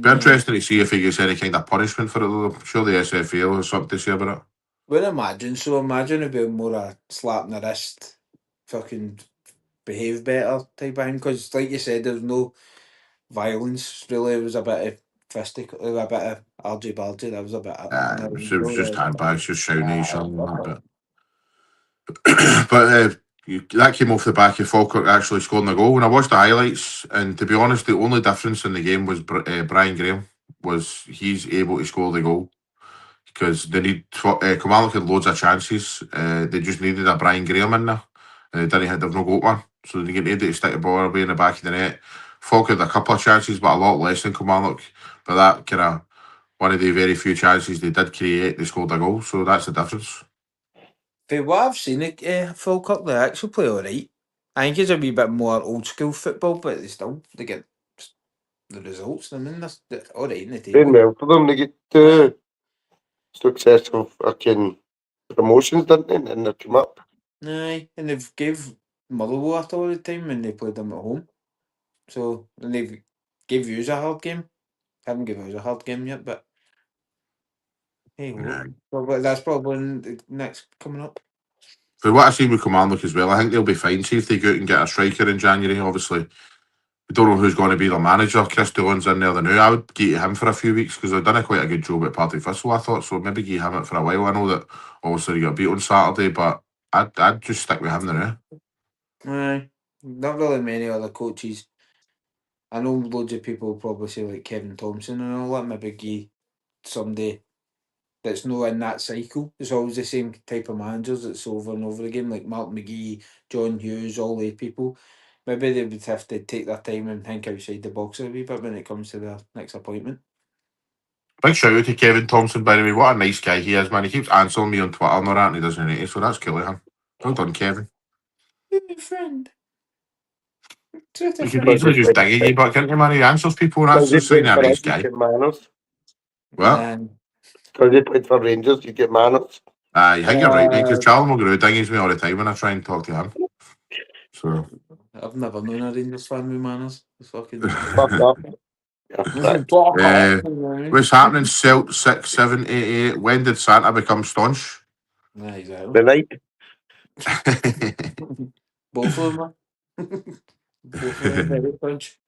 be interesting to see if he gets any kind of punishment for it. Though. I'm sure the SFA has something to say about it. Wouldn't imagine so. Imagine it being more a slap in the wrist, fucking behave better type of thing. Because, like you said, there was no violence really. It was a bit of fisticuffs, a bit of argy bargy. That was a bit. It was just handbags, just shouting at each other and that. But But that came off the back of Falkirk actually scoring a goal. When I watched the highlights, and to be honest, the only difference in the game was Brian Graham was he's able to score the goal because they need Kilmarnock had loads of chances. They just needed a Brian Graham in there, and they've no got one, so they needed to stick the ball away in the back of the net. Falkirk had a couple of chances, but a lot less than Kilmarnock. But that kind of one of the very few chances they did create, they scored a goal. So that's the difference. for what I've seen, Falkirk they actually play alright. I think it's a wee bit more old school football, but they get the results. I mean, they're alright in the Doing table. well for them. They get two successful fucking promotions, didn't they? And they come up. Aye, and they've gave Motherwell all the time when they played them at home. So, and they've gave you a hard game. Haven't given us a hard game yet, but hey, Yeah. that's probably the next coming up. For what I see with Kilmarnock as well, I think they'll be fine. See if they go out and get a striker in January. Obviously, we don't know who's going to be their manager. Chris Dillon's in there the new. I would give him for a few weeks because they've done quite a good job at Partick Thistle, I thought. So maybe give him it for a while. I know that obviously he got beat on Saturday, but I'd just stick with him the new. Aye, not really many other coaches. I know loads of people probably say like Kevin Thompson and all that. Maybe give somebody that's not in that cycle. It's always the same type of managers that's over and over again, like Mark McGee, John Hughes, all these people. Maybe they would have to take their time and think outside the box a wee bit when it comes to their next appointment. Big shout out to Kevin Thompson, by the way. What a nice guy he is, man. He keeps answering me on Twitter and all that, and he doesn't need to. So that's cool of him. Well done, Kevin. You're my friend. You could easily just dig at you, but can't you, man? He answers people, and that's just saying a nice guy. Manners. What? Because they played for Rangers, you get manners. I think you're right, mate, because Charlie Mulgrew dingies me all the time when I try and talk to him. So I've never known a Rangers fan with manners. It's fucking. Fuck up. Yeah, prick. Fuck Uh, off, you know what I mean? what's happening? Celt 6, 7, 8, 8. When did Santa become staunch? Nah, exactly. The night. Both of them, man. Both of them very punch.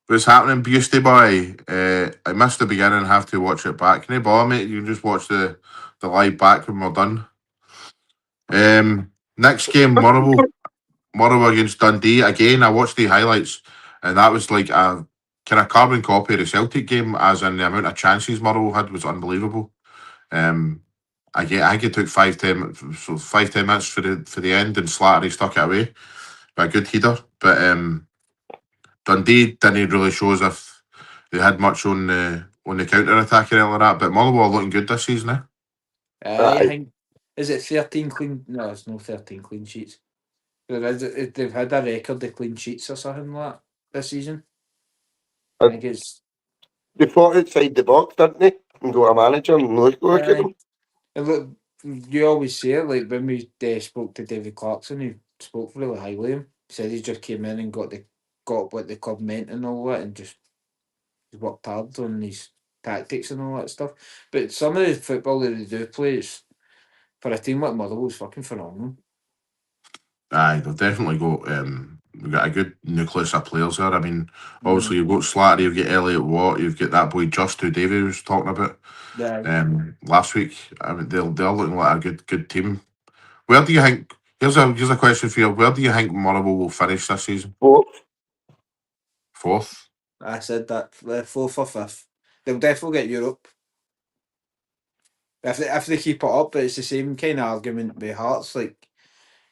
What's happening, Beastie Boy? I missed the beginning, have to watch it back. Can you bother, mate? You can just watch the live back when we're done. Next game, Motherwell against Dundee. Again, I watched the highlights, and that was like a kind of carbon copy of the Celtic game, as in the amount of chances Motherwell had was unbelievable. I think it took 5-10 minutes for the end, and Slattery stuck it away. But a good header. But Dundee didn't really show as if they had much on the counter attack or anything like that. But Motherwell are looking good this season, eh? I Aye. think is it 13 clean? No, it's no 13 clean sheets. They've had a record of clean sheets or something like that this season. I think it's. They fought outside the box, didn't they? And got a manager and look at Aye. them. And look, you always say it, like when we spoke to David Clarkson, he spoke really highly of him. He said he just came in and got what the club meant and all that, and just worked hard on his tactics and all that stuff. But some of the football that they do play is, for a team like Motherwell, is fucking phenomenal. Aye, they've definitely got we've got a good nucleus of players there. I mean, obviously you've got Slattery, you've got Elliot Watt, you've got that boy Just who David was talking about Yeah. last week. I mean, they're looking like a good team. Where do you think? Here's a question for you. Where do you think Motherwell will finish this season? Fourth. Fourth. I said that fourth or fifth. They'll definitely get Europe. If they keep it up, but it's the same kind of argument with Hearts. Like,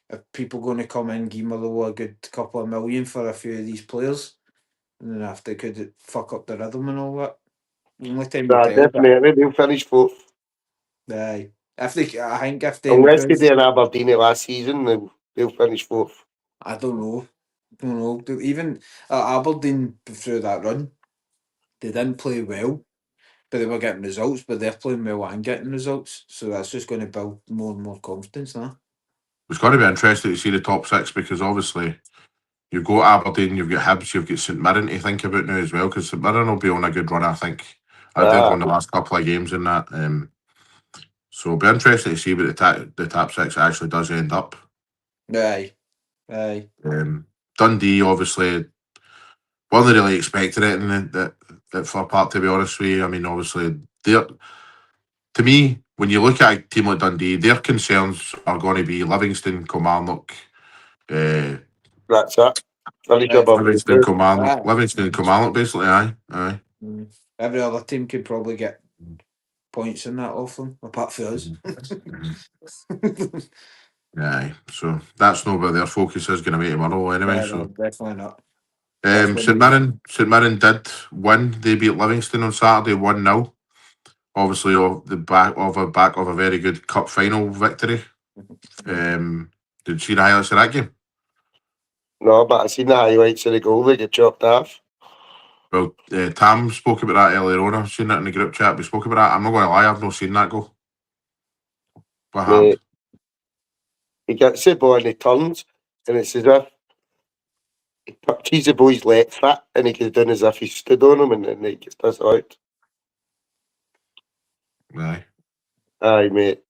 if people going to come in, give Motherwell a good couple of million for a few of these players, and then if they could fuck up the rhythm and all that, the only time will Nah, tell. But definitely. They'll finish fourth. aye, I think if they Unless they improve, did Aberdeen last season, they'll finish fourth. I don't know. Even Aberdeen through that run, they didn't play well, but they were getting results. But they're playing well and getting results, so that's just going to build more and more confidence now. It's going to be interesting to see the top six because obviously you've got Aberdeen, you've got Hibs, you've got St Mirren to think about now as well because St Mirren will be on a good run, I think. They've won the last couple of games in that. So it'll be interesting to see what the top six actually does end up. Aye. Dundee obviously wasn't really expecting it in that far part, to be honest with you. I mean, obviously to me, when you look at a team like Dundee, their concerns are going to be Livingston, Kilmarnock, That's it. Finish Aye. above the two. Livingston and Kilmarnock, basically. Aye. Every other team could probably get points in that off them, apart from us. Aye. So that's not where their focus is going to be tomorrow, anyway. Yeah, So no, definitely not. St Mirren did win. They beat Livingston on Saturday 1-0. Obviously, off the back of a very good cup final victory. Did you see the highlights of that game? No, but I seen the highlights of the goal. They get chopped off. Well, Tam spoke about that earlier on. I've seen that in the group chat. We spoke about that. I'm not going to lie, I've not seen that goal. What happened? He gets the ball and he turns, and it's as if he touches the boy's left foot and he goes down as if he stood on him, and then he gets this out. Aye. Aye, mate.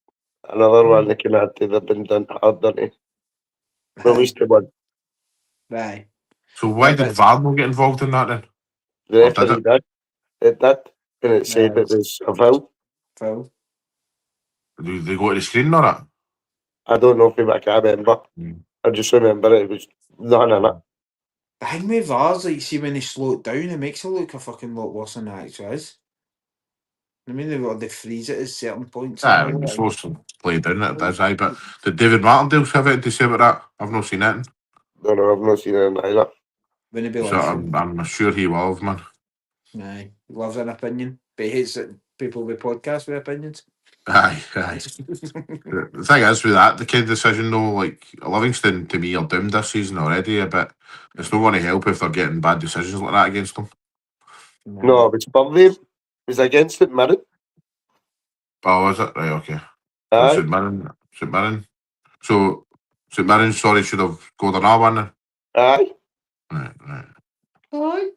Another one that can add to they've been done hard, done it. At least the one. Aye. So why did VAR not get involved in that then? The referee did. It did. And it said it was a foul. Foul. Did they go to the screen or that? I don't know if I can't remember. I just remember it was none in it. The thing with VAR's, like, see when they slow it down, it makes it look a fucking lot worse than it actually is. I mean, they freeze it at certain points. Aye, it's supposed to play down it does, aye. But did David Martindale have anything to say about that? I've not seen it. No, I've not seen it either. Wouldn't it be So like I'm sure he will have, man. Aye, he loves an opinion, but he hates it, people with podcasts with opinions. Aye. The thing is with that, the kind of decision though, like Livingston to me are doomed this season already, but it's not going to help if they're getting bad decisions like that against them. No, it was Burley. It was against St Mirren. Oh, was it? Right, okay. Aye. St Mirren. So St Mirren, sorry, should have got another one then. Aye. Right. Aye.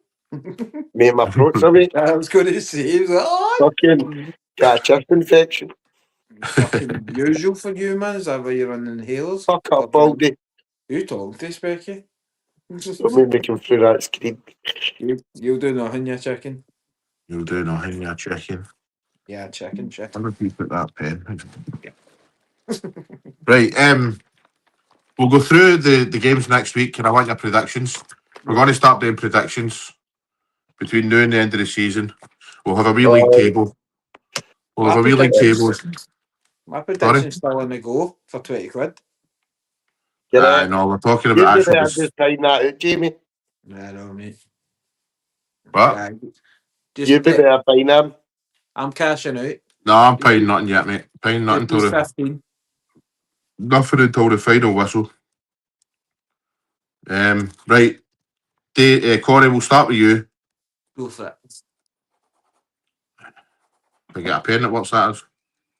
Made my throats away. I was going to say, he was like, aye. Fucking got a chest infection. Fucking usual for you, man. Is that why you're on inhalers? Fuck up, Baldy. You talking to Specky? Don't make me come through that screen. You'll do nothing, you chicken. You'll do nothing, you're checking. Yeah, chicken. I wonder if you put that pen. Right, we'll go through the games next week, and I want your predictions. We're going to start doing predictions between now and the end of the season. We'll have a wee league table. We'll have a wee league table. My prediction's still on the go for 20 quid. No, we're talking You'd about be actual. better just find that out, Jamie. I know, mate. What? Yeah, You'd be better find them. I'm cashing out. No, I'm paying nothing yet, mate. Paying nothing Just until 15. nothing until the final whistle. Right. Corey, we'll start with you. Go for it. If I get a pen, what's that is?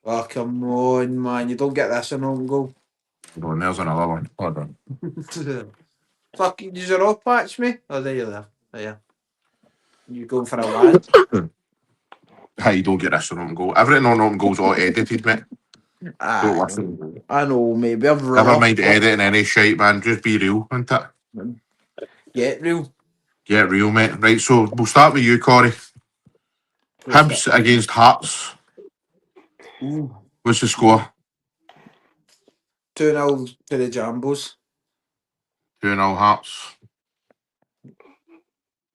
Oh, come on, man. You don't get this an own goal. Hold on, there's another one. Hold on. Fuck, you just off patch me? Oh, there you're there. Oh, yeah. You going for a wad? Hey, you don't get this on open goal. Everything on open goal's all edited, mate. Don't listen. I know, maybe I'm Never rough. mind editing any shite, man. Just be real, isn't it? Get real. Get real, mate. Right, so we'll start with you, Corey. Hibs against Hearts. Ooh. What's the score? 2-0 to the Jambos. 2-0 Hearts.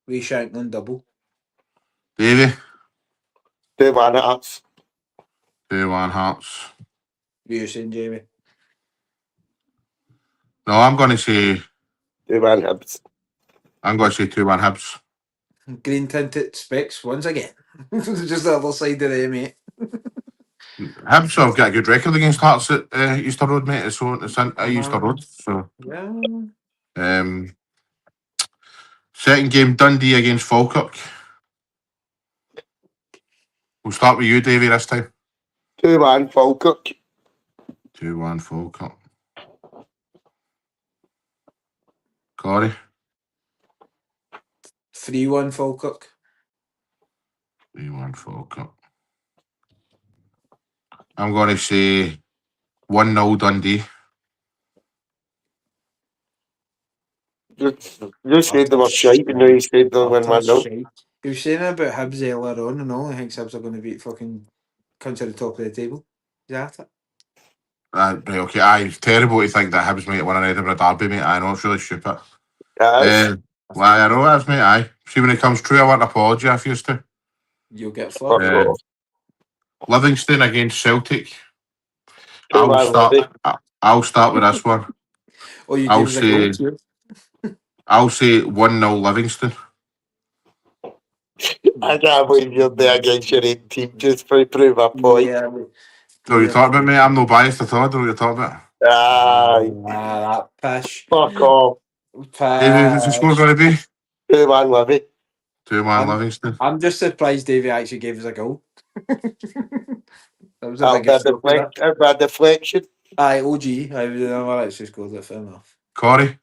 We Shankland double. Davey? 2-1 Hearts. 2-1 Hearts. You saying, Jamie? No, I'm going to say 2-1 Hibs. 2-1 Hibs. Green tinted specs once again. Just the other side of the mate. Hibs have got a good record against Hearts at Easter Road, mate. It's in Easter Road. So, Yeah. second game, Dundee against Falkirk. We'll start with you, Davey, this time. 2-1 Falkirk. 2-1 Falkirk. Corey? 3-1 Falkirk. 3-1 Falkirk. I'm going to say 1-0 Dundee. You said they were shite, and now you said they'll win 1-0. You were saying about Hibs earlier on, and all. I think Hibs are going to beat fucking come to the top of the table. Is that it? Right, okay. Aye, it's terrible to think that Hibs might win an Edinburgh derby, mate. I know it's really stupid. Yes. Well, I know it is, mate. Aye. See, when it comes true, I want to apologise for you to. You'll get Fuck fucked. off. Livingston against Celtic. 2-1 Livy. I'll start with this one. Oh, you I'll gave us a goal say too. I'll say 1-0 Livingston. I can't believe you're there against your own team just to prove a point. Yeah. No, you're talking about, mate. I'm no biased at all. I don't know what you're talking about. Aye. That pish. Fuck off. Davey, what's the score going to be? 2-1 Livy. 2-1 Livingston. I'm just surprised Davey actually gave us a goal. That was the That'll be biggest joke of that. a deflection. Aye, OG. I would never actually scored it, fair enough. Corey?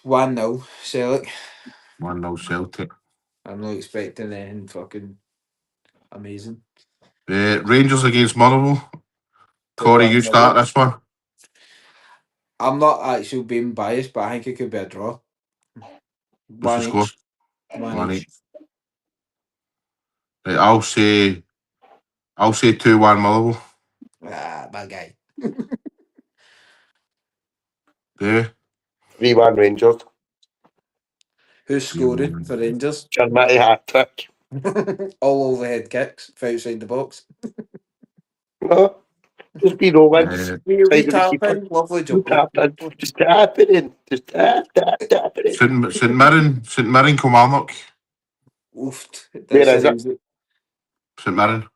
1-0 Celtic. 1-0 Celtic. I'm not expecting anything fucking amazing. Rangers against Motherwell. Corey, you start this one. I'm not actually being biased, but I think it could be a draw. What's the score? One each. Right, I'll say 2-1 Motherwell. My guy. Davey? 3-1 Rangers. Who's scoring for Rangers? Matty hat-trick. All overhead kicks for outside the box. No. Just be no wins. We tap in. Lovely job. Just tap it in. Just tap it in. St Mirren Kilmarnock. Oofed. Where is it? St Mirren.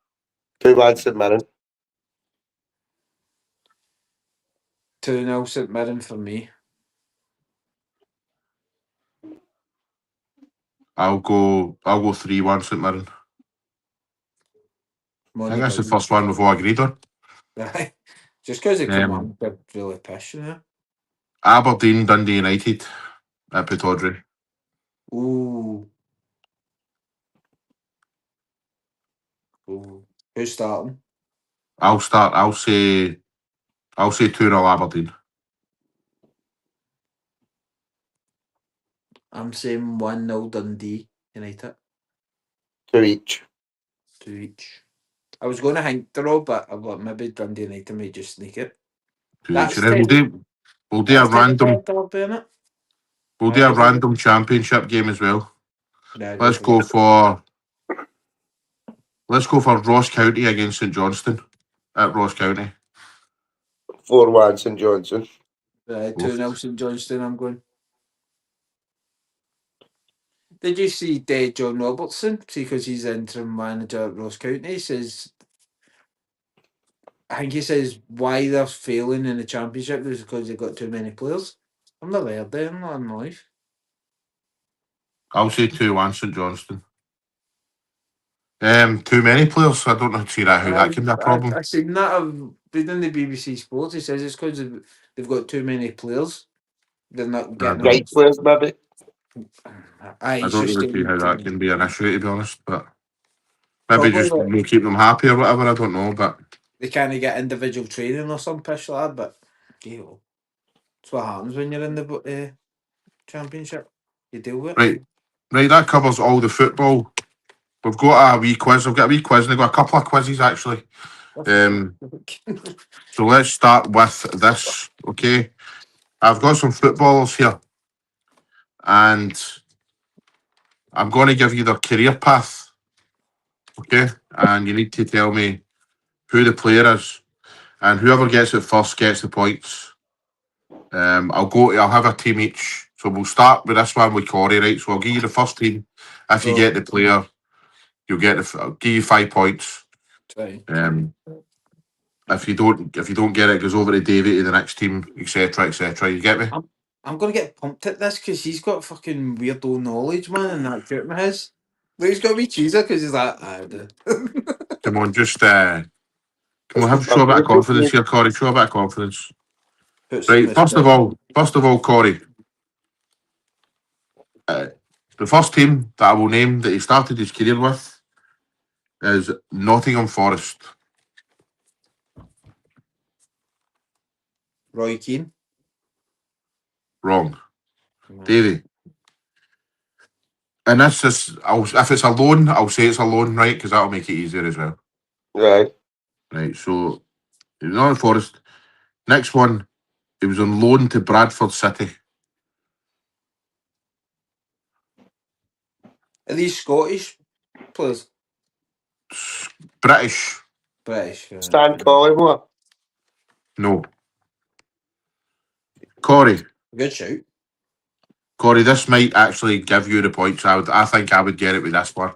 2-1 St Mirren. 2-0 St Mirren for me. I'll go 3-1 St Mirren. I think that's the first one we've all agreed on. Just because they come on, they're really pushing it. Aberdeen, Dundee United at Pittodrie. Ooh. Ooh. Who's starting? I'll start. I'll say 2-0 Aberdeen. I'm saying 1-0 Dundee United. 2 each. 2 each. I was going to hint draw, but I thought maybe Dundee United may just sneak it. 2 each. That's And then we'll do a that's technically random. a derby, innit? We'll do a random championship game as well. Yeah, Let's go for Ross County against St Johnstone at Ross County. 4-1 St Johnson. 2-0 St Johnstone, I'm going. Did you see John Robertson? See, because he's interim manager at Ross County, he says, I think he says why they're failing in the championship is because they've got too many players. I've never heard that in my life. I'll say 2-1 St Johnstone. Too many players. I don't know see that how that can be a problem. I seen that reading the BBC Sports. He says it's because they've got too many players. They're not getting don't- Right players, maybe. I It's don't just really see how that can be an issue, to be honest. But maybe Probably just like- we'll keep them happy or whatever. I don't know, but they can't get individual training or some pish like that. But that's what happens when you're in the championship. You deal with it. right. That covers all the football. We've got a wee quiz. I've got a wee quiz, and I've got a couple of quizzes actually. So let's start with this. Okay, I've got some footballers here, and I'm going to give you their career path. Okay, and you need to tell me who the player is, and whoever gets it first gets the points. I'll have a team each. So we'll start with this one with Corey, right? So I'll give you the first team. If you get the player, you'll get I'll give you 5 points. Right. If you don't get it, it goes over to Davey to the next team, etc., etc. You get me? I'm gonna get pumped at this because he's got fucking weirdo knowledge, man, and that shit of his. But he's got to be cheeser because he's like, Come on, just come on, show a bit of confidence here, Corey. Show a bit of confidence. Right. First of all, Corey. The first team that I will name that he started his career with is Nottingham Forest. Roy Keane. Wrong. Davey. And this is, if it's a loan, I'll say it's a loan, right? Because that'll make it easier as well. Right. Right, so Nottingham Forest. Next one, he was on loan to Bradford City. Are these Scottish players? British. British. Stan Collymore. No. Corey, Good shout. this might actually give you the points. I think I would get it with this one.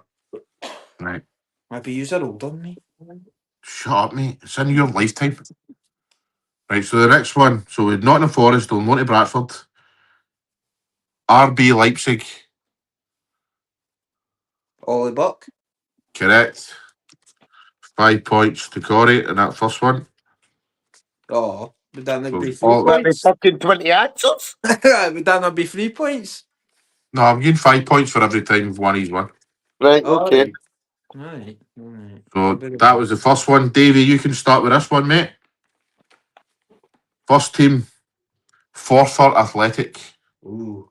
Right. Maybe you're older than me. Shut up, mate. It's in your lifetime. Right, so the next one. So with Nottingham Forest on loan to Bradford. RB Leipzig. Ollie Buck. Correct. 5 points to Corey in that first one. Oh, would that not be all- 3 Maybe points? fucking 20 answers. Would that not be 3 points? No, I'm getting 5 points for every time one he's won. Right, okay. Right. So that was the first one. Davey, you can start with this one, mate. First team, Forfar Athletic. Ooh.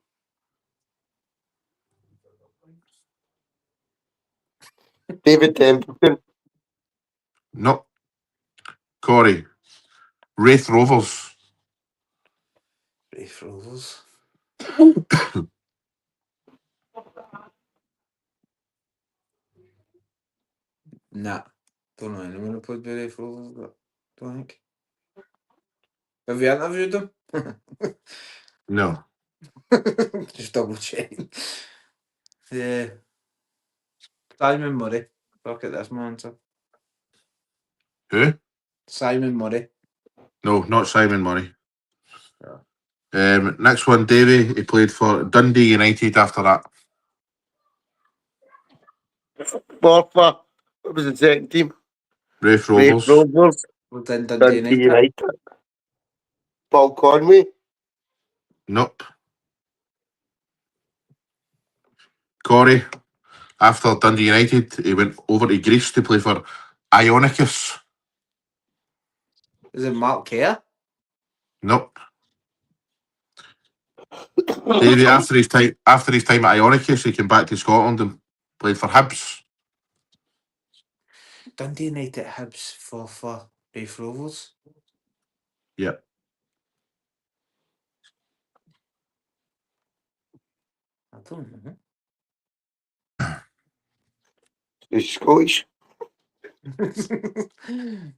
David Templeton. No. Corey, Wraith Rovers. Rafe Rovers. Nah. Don't know anyone who played with Rafe Rovers, but don't think. Have you interviewed them? No. Just double check. Yeah. Simon Murray. Fuck it, that's my answer. Who? Simon Murray. No, not Simon Murray. Yeah. Next one, Davey. He played for Dundee United after that. Forfar. What was the second team? Wraith Rovers. Rovers. Well, then Dundee United. Paul Conway. Nope. Corey, after Dundee United, he went over to Greece to play for Ionicus. Is it Mark Kerr? Nope. Davey, after his time at Ionicus, he came back to Scotland and played for Hibs. Dundee United Hibs for Rafe Rovers. Yep. I don't know. He's Scottish.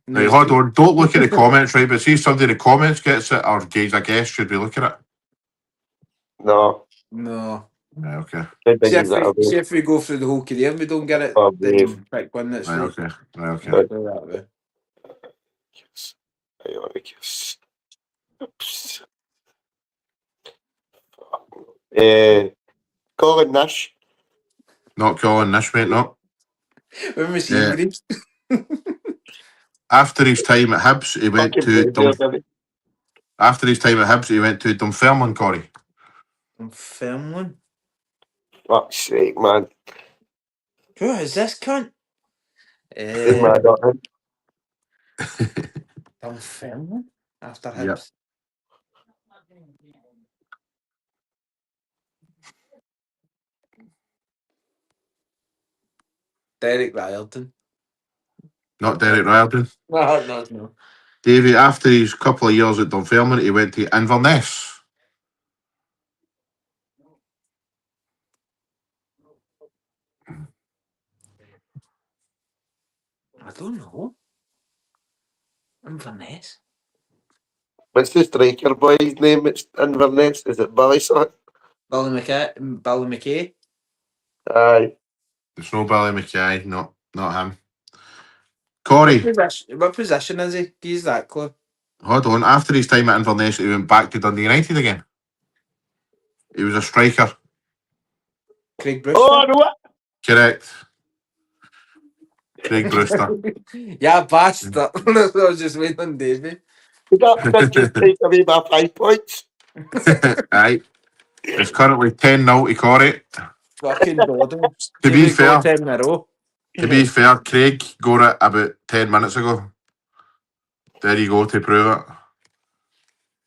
Right, hold on. Don't look at the comments, right? But see if somebody in the comments gets it, or Gage, I guess, should be looking at it. No. No. Right, okay. I think See he's that if, see if we go through the whole career and we don't get it, Oh, then brave. pick one that's Right, right. okay. Right, okay. Let's do that way. Yes. Ionicus. Oops. Colin Nash. Not Colin Nash, mate, no. When we see Yeah. Greece. After his time at Hibs, he went Fucking to brave there, didn't After his time at Hibs, he went to Dunfermline, Corey. Dunfermline. he? Fuck's sake, man. Who is this cunt? Good man, not him. Dunfermline? After Hibs. Yep. Derek Riordan. Not Derek Riordan. No. Davey, after his couple of years at Dunfermline, he went to Inverness. I don't know. Inverness. What's the striker boy's name? It's Inverness. Is it Billy something? Billy McKay. Aye. It's no Billy Mackay, not him. Corey, What position is he? He's that clue. hold on. After his time at Inverness, he went back to Dundee United again. He was a striker. Craig Brewster. Oh, no. Correct. Craig Brewster. Yeah, bastard. I was just waiting on Davey. That just take away my 5 points. Aye. It's currently 10-0 to Corey. Fucking boredom. To be fair, 10 in a row. Craig got it about 10 minutes ago. There you go to prove it.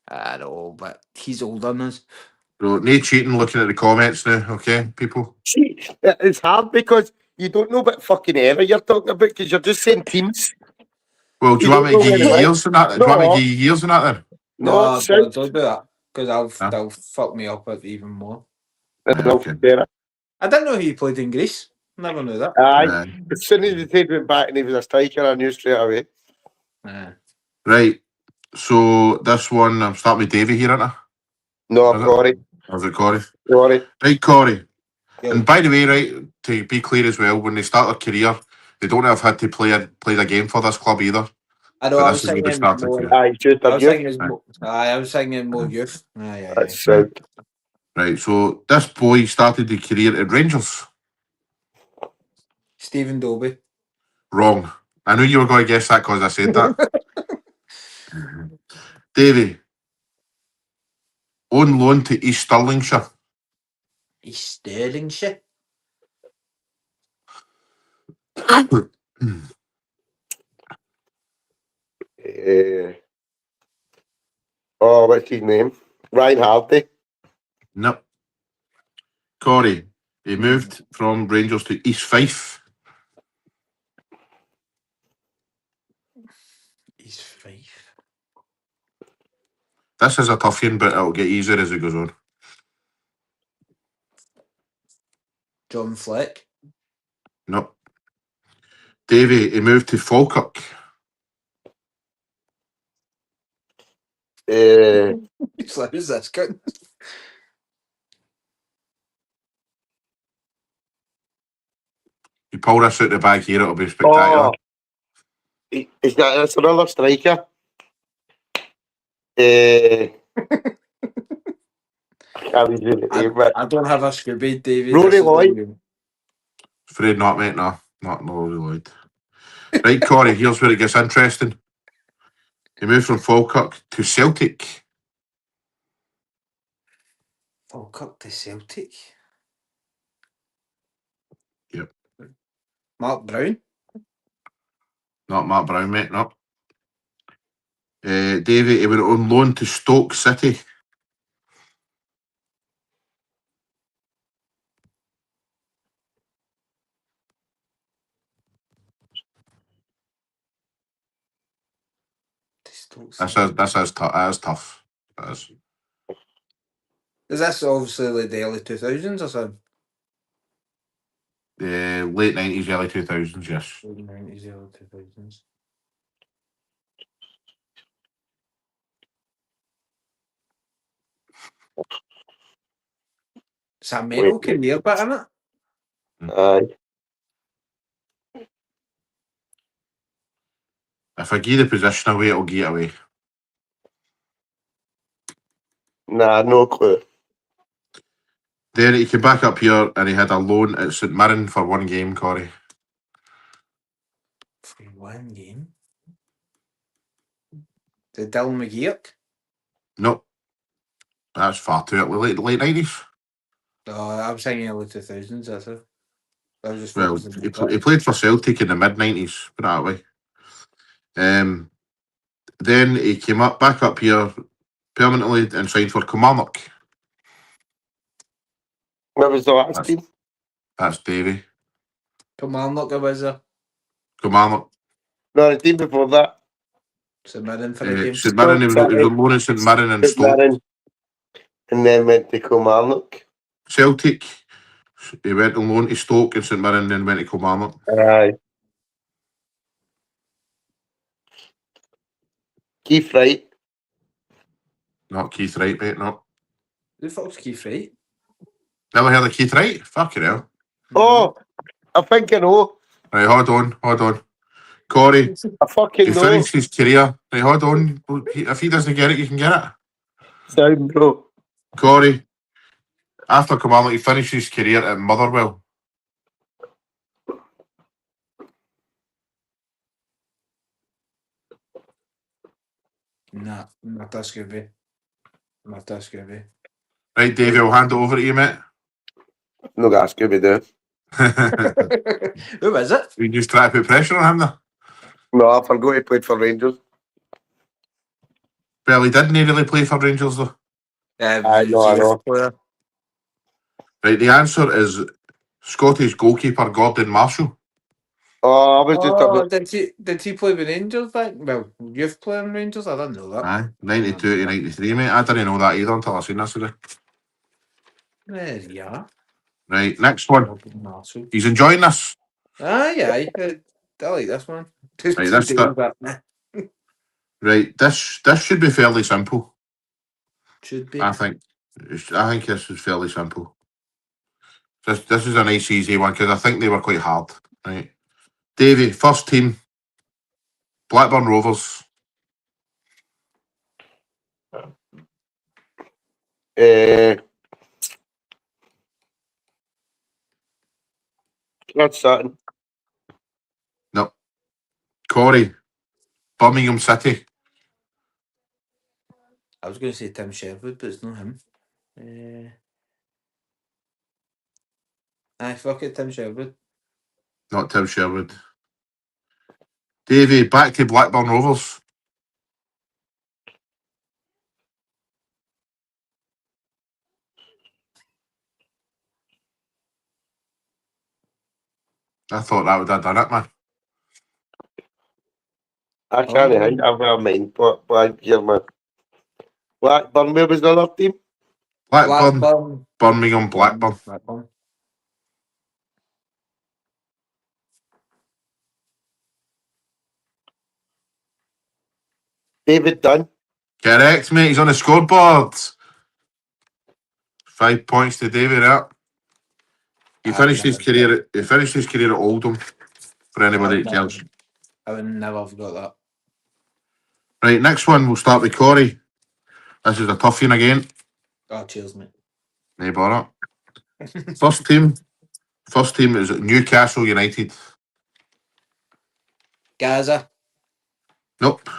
I know, but he's older than us. So, no cheating looking at the comments now, okay, people? See, it's hard because you don't know what fucking era you're talking about because you're just saying teams. Well, do you You want me to don't give know you when it years on that? Do you want me to give you years on that then? No, No, it's don't out. do that. Because Huh? they'll fuck me up even more. Right, No, okay. better. I didn't know he played in Greece. Never knew that. Aye. As soon as the tape went back and he was a striker, I knew straight away. Right. So this one, I'm starting with Davey here, aren't I? No, Is it? Corey. Or is it Corey? Corey. Right, Corey. Yo. And by the way, right, to be clear as well, when they start their career, they don't have had to play a game for this club either. I know. But I this was is where they thinking started more. career. Aye, just I a was youth. thinking. I was thinking more youth. Aye. That's out. Right, so this boy started his career at Rangers. Stephen Dobie. Wrong. I knew you were going to guess that because I said that. Davey. On loan to East Stirlingshire. East Stirlingshire. What's his name? Ryan Hardy. Nope. Corey. He moved from Rangers to East Fife. East Fife. This is a tough one, but it'll get easier as it goes on. John Fleck. Nope. Davey, he moved to Falkirk. It's like, who's this cunt? You pull this out the bag here, it'll be spectacular. That's another striker. I can't even do the name, but I don't have a Scooby, David. Rory Lloyd. Afraid not, mate. No, not Rory Lloyd. Right, Corey, here's where it gets interesting. He moved from Falkirk to Celtic. Falkirk to Celtic. Yep. Mark Brown. Not Matt Brown, mate, no. Davey, he went on loan to Stoke City. To Stoke This City. that is tough. That is. Is this obviously like the early 2000s or something? Late 90s, early 2000s, yes. Early 90s, early 2000s. It's a mental career bit, isn't it? Aye. If I give the position away, it'll give it away. Nah, no clue. Then he came back up here and he had a loan at St Mirren for one game, Corey. For one game. The Dylan McGeoch. Nope. That's far too early. Late 90s? Oh, I was thinking early 2000s, that's it. I was just Well, focusing he, on pl- that. he played for Celtic in the mid 90s, put it that way. Then he came back up here permanently and signed for Kilmarnock. What was the last That's, team? that's Davey. Kilmarnock was there. Kilmarnock. No, the team before that. St Mirren for the game. St Mirren, he was Stoke on loan at St Mirren and St Stoke. Mirren, and then went to Kilmarnock. Celtic, he went on loan to Stoke and St Mirren, then went to Kilmarnock. Aye. Keith Wright. Not Keith Wright, mate, no. Who the fuck's Keith Wright? Never heard of Keith Wright? Fucking hell. Oh, I think I know. Right, hold on. Corey, I fucking he know. finished his career. Right, hold on. If he doesn't get it, you can get it. Sound bro. Corey, after Kilmarnock, he finished his career at Motherwell. Nah, not that's gonna be. Not that's gonna be. Right, Davey, I'll hand it over to you, mate. No, that's good to do. Who is it? You just try to put pressure on him there. No, I forgot he played for Rangers. Well, he didn't really play for Rangers, though. I know. Player. Right, the answer is Scottish goalkeeper Gordon Marshall. Oh, I was just Oh, about. did he play with Rangers back? Well, youth playing Rangers? I didn't know that. Aye, 92 to 93, mate. I didn't know that either until I seen this today. There you are. Right, next one. Marshall. He's enjoying this. Aye. I like this one. Right, that's that. Right, this should be fairly simple. Should be. I think this is fairly simple. This is a nice easy one because I think they were quite hard. Right, Davey, first team, Blackburn Rovers. That's something. No, Corey, Birmingham City. I was going to say Tim Sherwood, but it's not him. Fuck it, Tim Sherwood. Not Tim Sherwood. Davey, back to Blackburn Rovers. I thought that would have done it, man. I can't think. I've got a mind, but here, man. Blackburn, where was the other team? Blackburn, Birmingham, Blackburn. David Dunn. Correct, mate. He's on the scoreboard. 5 points to Davey there. He finished his career. He finished his career at Oldham. For anybody that cares. I would never have got that. Right, next one. We'll start with Corey. This is a tough one again. Oh, cheers, mate. No bother. First team is Newcastle United. Gaza. Nope.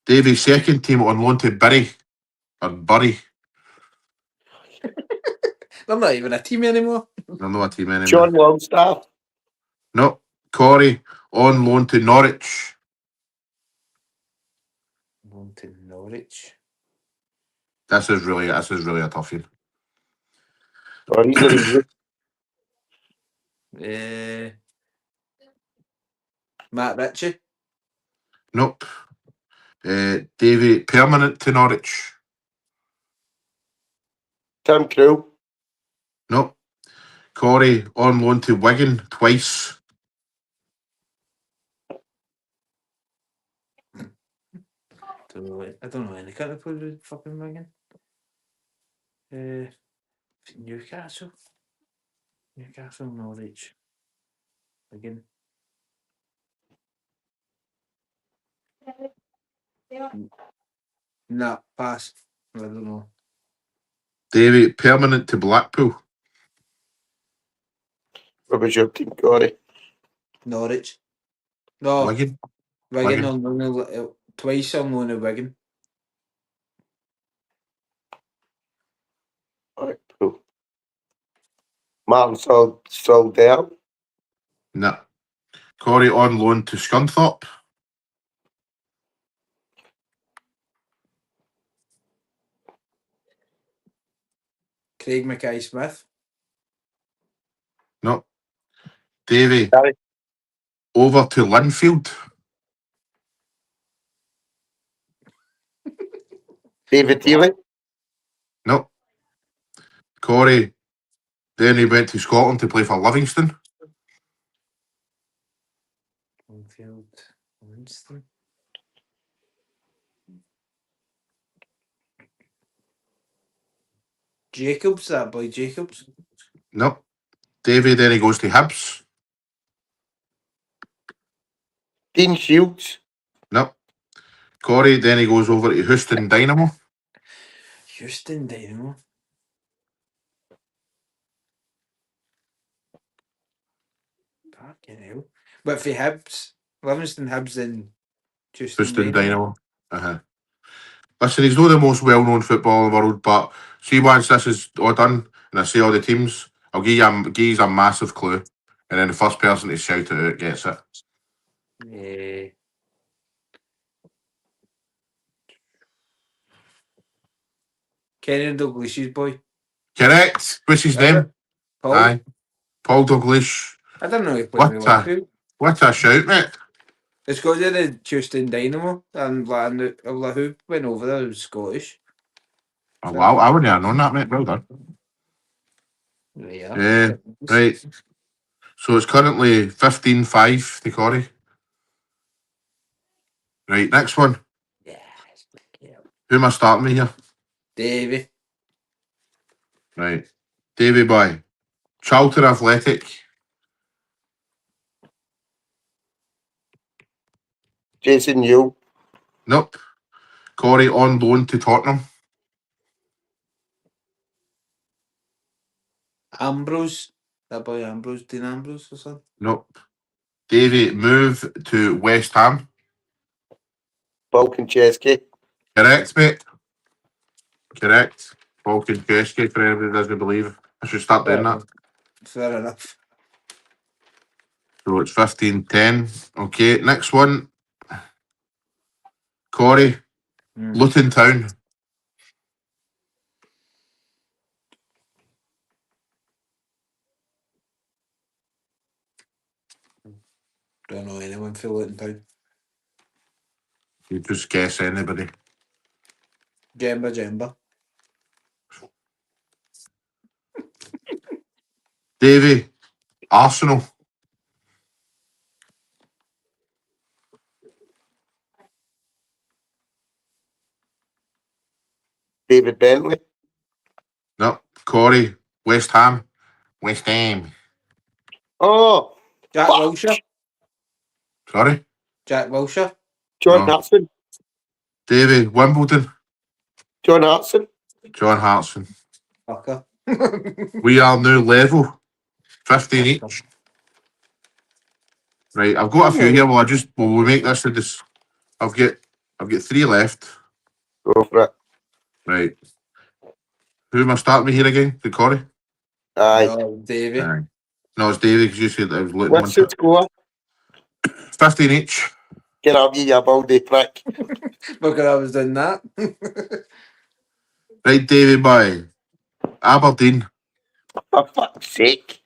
Davey's second team on loan to Bury. They're not even a team anymore. They're not a team anymore. John Longstaff. No. Corey, on loan to Norwich. Going to Norwich. This is really a toughie. Oh, he's not even. Matt Ritchie. Nope. Davy, permanent to Norwich. Tim Krul. Nope. Corey, on loan to Wigan twice. I don't know any kind of players with fucking Wigan. Newcastle, Norwich, Wigan. Nah, pass. I don't know. Davy, permanent to Blackpool. What was your team, Corey? Norwich. No, Wigan. Wigan. I'm only twice. I'm only Wigan. Alright, cool. Martin Soldell. No. Corey, on loan to Scunthorpe. Craig Mackay-Smith. No. Davy, Gary. over to Linfield. David Healy. No. Corey, then he went to Scotland to play for Livingston. Linfield. Winston. Jacobs, that boy Jacobs. No. Davy, then he goes to Hibs. Dean Shields. No. Corey, then he goes over to Houston Dynamo. Houston Dynamo. Fucking hell. But for Hibs, Livingston, Hibs, and Houston Dynamo. Uh-huh. Listen, he's not the most well-known footballer in the world, but see, once this is all done, and I say all the teams, I'll give you a massive clue, and then the first person to shout it out gets it. Yeah. Kenny Dalglish's boy. Correct. What's his Is name? it? Paul. Aye. Paul Douglas. I don't know if he played with Liverpool. What a shout, mate. It's because of the Houston Dynamo and who went over there was Scottish. Oh, wow, I wouldn't have known that, mate. Well done. Yeah. Right. So it's currently 15-5 to Corey. Right, next one. Yeah. Who am I starting with here? Davy. Right. Davy boy. Charlton Athletic. Jason Newell. Nope. Corey, on loan to Tottenham. Ambrose. That boy Ambrose, Dean Ambrose or something. Nope. Davy, move to West Ham. Balkan-Chesky. Correct, mate. Correct. Balkan-Chesky, for anybody who doesn't believe. I should start doing that. Fair enough. So it's 15-10. Okay, next one. Corey, Luton Town. Don't know anyone for Luton Town. You just guess anybody. Jemba. Davy, Arsenal. David Bentley. No. Corey, West Ham. West Ham. Oh, Jack fuck. Wilshere. Sorry? Jack Wilshere. John No. Hartson. Davy, Wimbledon. John Hartson. John Hartson. Fucker. We are now level. 15 each. Right, I've got a few here. Well, we make this to this. I've got 3 left. Go for it. Right. Who am I starting with here again? The Corey? Aye. No, Davy. Aye. No, it's Davey because you said I was looking What's the one. score? 15 each. Get up, you baldy prick. Because I was doing that. Right, Davey boy. Aberdeen. For fuck's sake.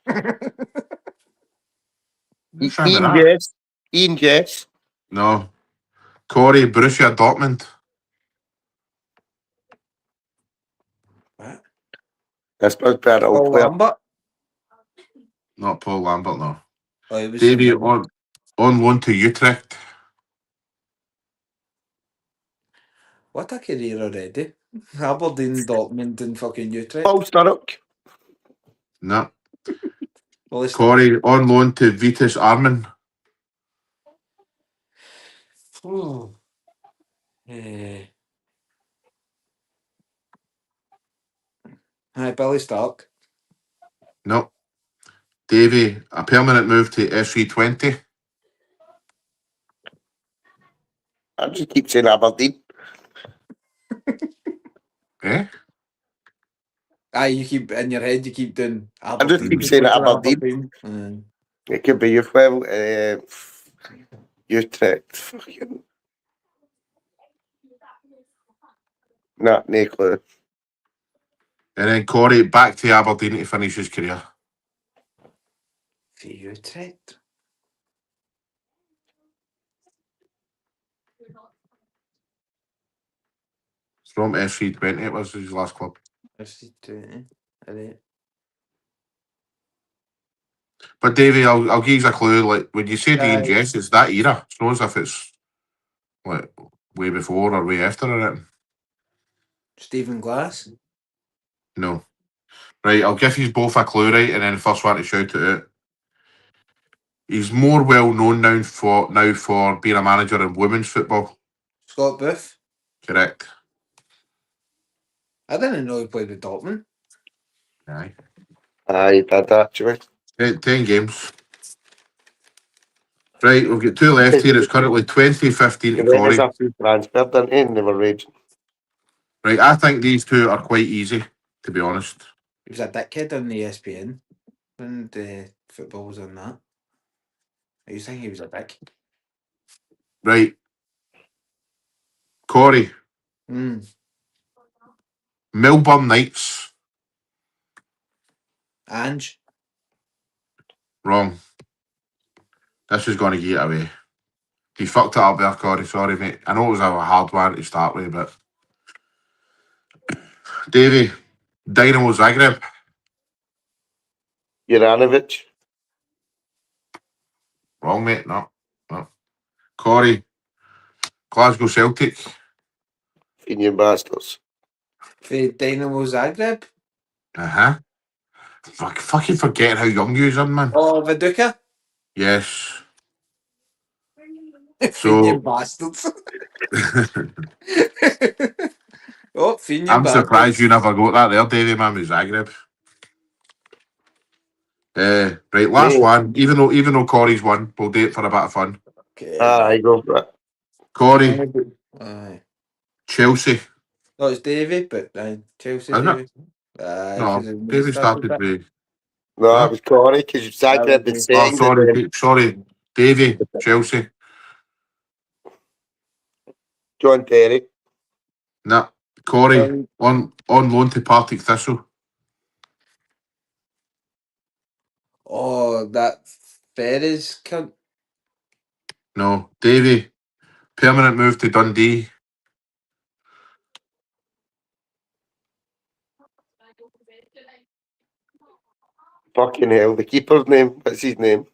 Sorry Ian about that. Jess. Ian Jess. No. Corey, Borussia Dortmund. What? This must be an old Paul player. Lambert. Not Paul Lambert, no. Oh, he was Davey some- on loan to Utrecht. What a career already. Aberdeen, Dortmund, and fucking Utrecht. Paul Sturrock. No. Well, it's Corey on loan to Vitus Armin. not. Eh. Hi, Billy Stark. No. Davey, a permanent move to FC20. I just keep saying Aberdeen. Eh? Aye, you keep in your head. You keep doing I just keep Aberdeen. saying Go to Aberdeen. Aberdeen. It could be youth level. Utrecht. Fucking. Nah, no clue. And then Corey back to Aberdeen to finish his career. For Utrecht. From FC20, it was his last club. FC20. Alright. But Davey, I'll give you a clue. Like when you say Dean Aye. Jess, it's that era. It's not as if it's like way before or way after or anything. Stephen Glass. No. Right, I'll give you both a clue, right, and then the first one to shout it out. He's more well known now for being a manager in women's football. Scott Booth. Correct. I didn't know he played with Dortmund. Aye. Aye, did actually. 10 games. Right, we've got two left here. It's currently 2015 to And then there's Corey. a few transferred in and they were raging. Right, I think these two are quite easy, to be honest. He was a dickhead on the ESPN when the football was on that. I used to think he was a dick. Right. Corey, Melbourne Knights. Ange. Wrong. This is going to get it away. He fucked it up there, Corey. Sorry, mate. I know it was a hard one to start with, but... Davey, Dynamo Zagreb. Juranovic. Wrong, mate. No. Corey, Glasgow Celtic. Fenian Bastards. For Dynamo Zagreb. Uh-huh. Fucking forgetting how young you are, man. Oh, Viduka. Yes. Fenian So... bastards. Oh, Fenian I'm bastards. surprised you never got that there, Davey, man, with Zagreb. Right, last Me. one. Even though Corey's won, we'll do it for a bit of fun. Okay. Aye, go for it. Corey, Aye. Chelsea. No, it's Davy, but Chelsea. Isn't it? Davy. Aye, No, 'cause it David started started that. with... No, Huh? it was Corey because Zagreb That is was Oh, second and then sorry. Davey, Chelsea. John Terry. Nah. Corey, Um, on loan to Partick Thistle. Oh, that Ferris cunt. No. Davey, permanent move to Dundee. Fucking hell, the keeper's name. What's his name?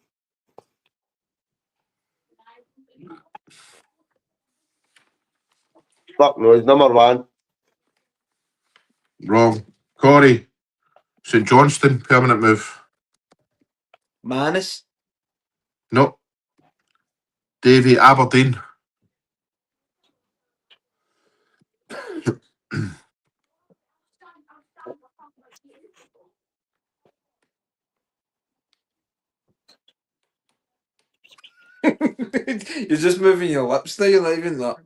Fuck no, he's number one. Wrong. Corey, St Johnston, permanent move. Manis. No. Davey, Aberdeen. You're just moving your lips now, you're not even that.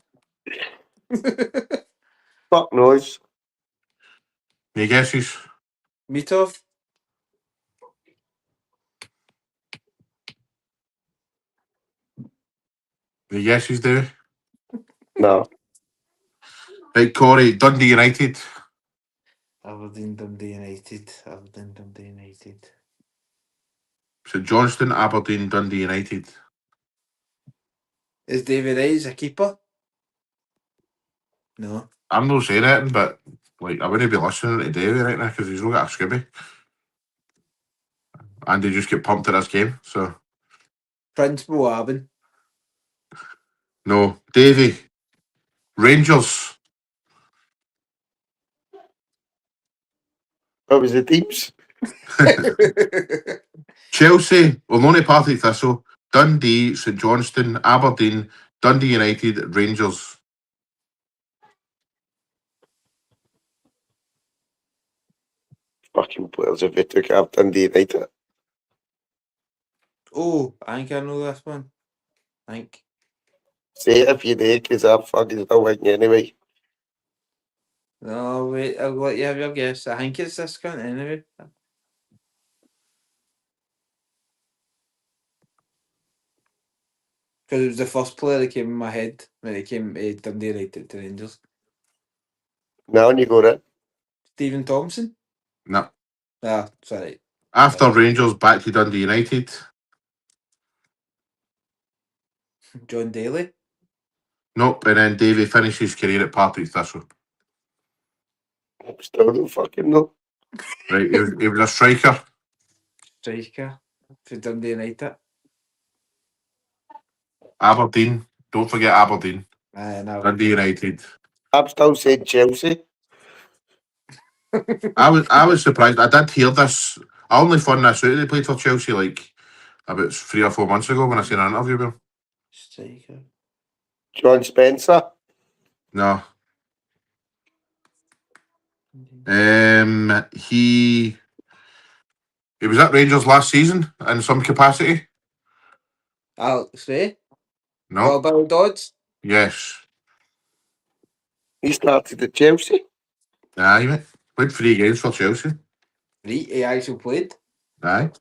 Fuck knows. Any guesses? Mitov. Any guesses, Davey? No. Right, Corey, Dundee United. Aberdeen, Dundee United. Aberdeen, Dundee United. St Johnstone, Aberdeen, Dundee United. Is David Hayes a keeper? No. I'm not saying anything, but like I wouldn't be listening to Davey right now because he's not got a skibby. And he just get pumped at this game. So Principal Abin. no. Davey. Rangers. What was the teams? Chelsea, Only Partick Thistle, Dundee, St Johnstone, Aberdeen, Dundee United, Rangers. Fucking players if they took out Dundee United. Oh, I think I know this one. I think. Say it if you do, because I'm fucking still winning anyway. No, wait, I'll let you have your guess. I think it's this cunt anyway. Because it was the first player that came in my head when it came Dundee United to Rangers. Now on you go then. Stephen Thompson? No. Ah, sorry. After Rangers, back to Dundee United. John Daly? Nope, and then Davey finished his career at Partick Thistle. Still don't fucking know. Right, he was a striker. Striker for Dundee United. Aberdeen. Don't forget Aberdeen. No. Dundee United. I'm still saying Chelsea. I was surprised. I did hear this. I only found this out. They played for Chelsea like about 3 or 4 months ago when I seen an interview with him. Striker. John Spencer. No. He was at Rangers last season in some capacity. Alex Ray? No. Oh, Bill Dodds? Yes. He started at Chelsea. Aye, mate. Played 3 games for Chelsea. Right, he actually played. Aye.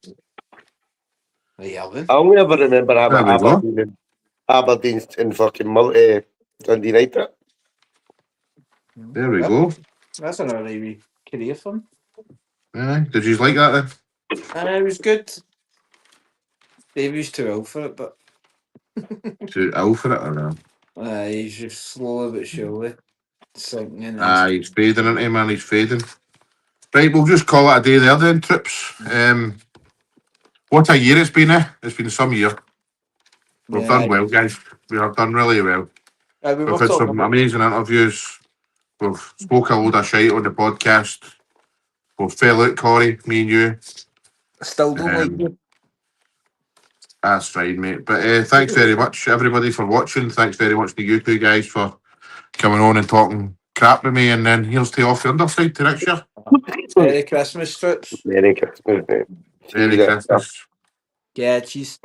Right, Alvin. I only ever remember There we go. Aberdeen and fucking Dundee United. There we go. That's another wee career for him. Aye. Did you like that then? It was good. Davey's too ill for it, but Too ill for it or no? he's just slowly but surely sinking in. He's fading into man, he's fading. Right, we'll just call it a day there then, Trips. What a year it's been, eh? It's been some year. We've done well, guys. We have done really well. We've had some amazing interviews. We've spoke a load of shite on the podcast. We've fell out, Corey, me and you. Still don't like you. That's fine, mate. But thanks very much, everybody, for watching. Thanks very much to you two guys for coming on and talking crap with me. And then here's to off the underside to next year. Merry Christmas, Strips. Merry Christmas, mate. Merry Christmas. Yeah, cheese.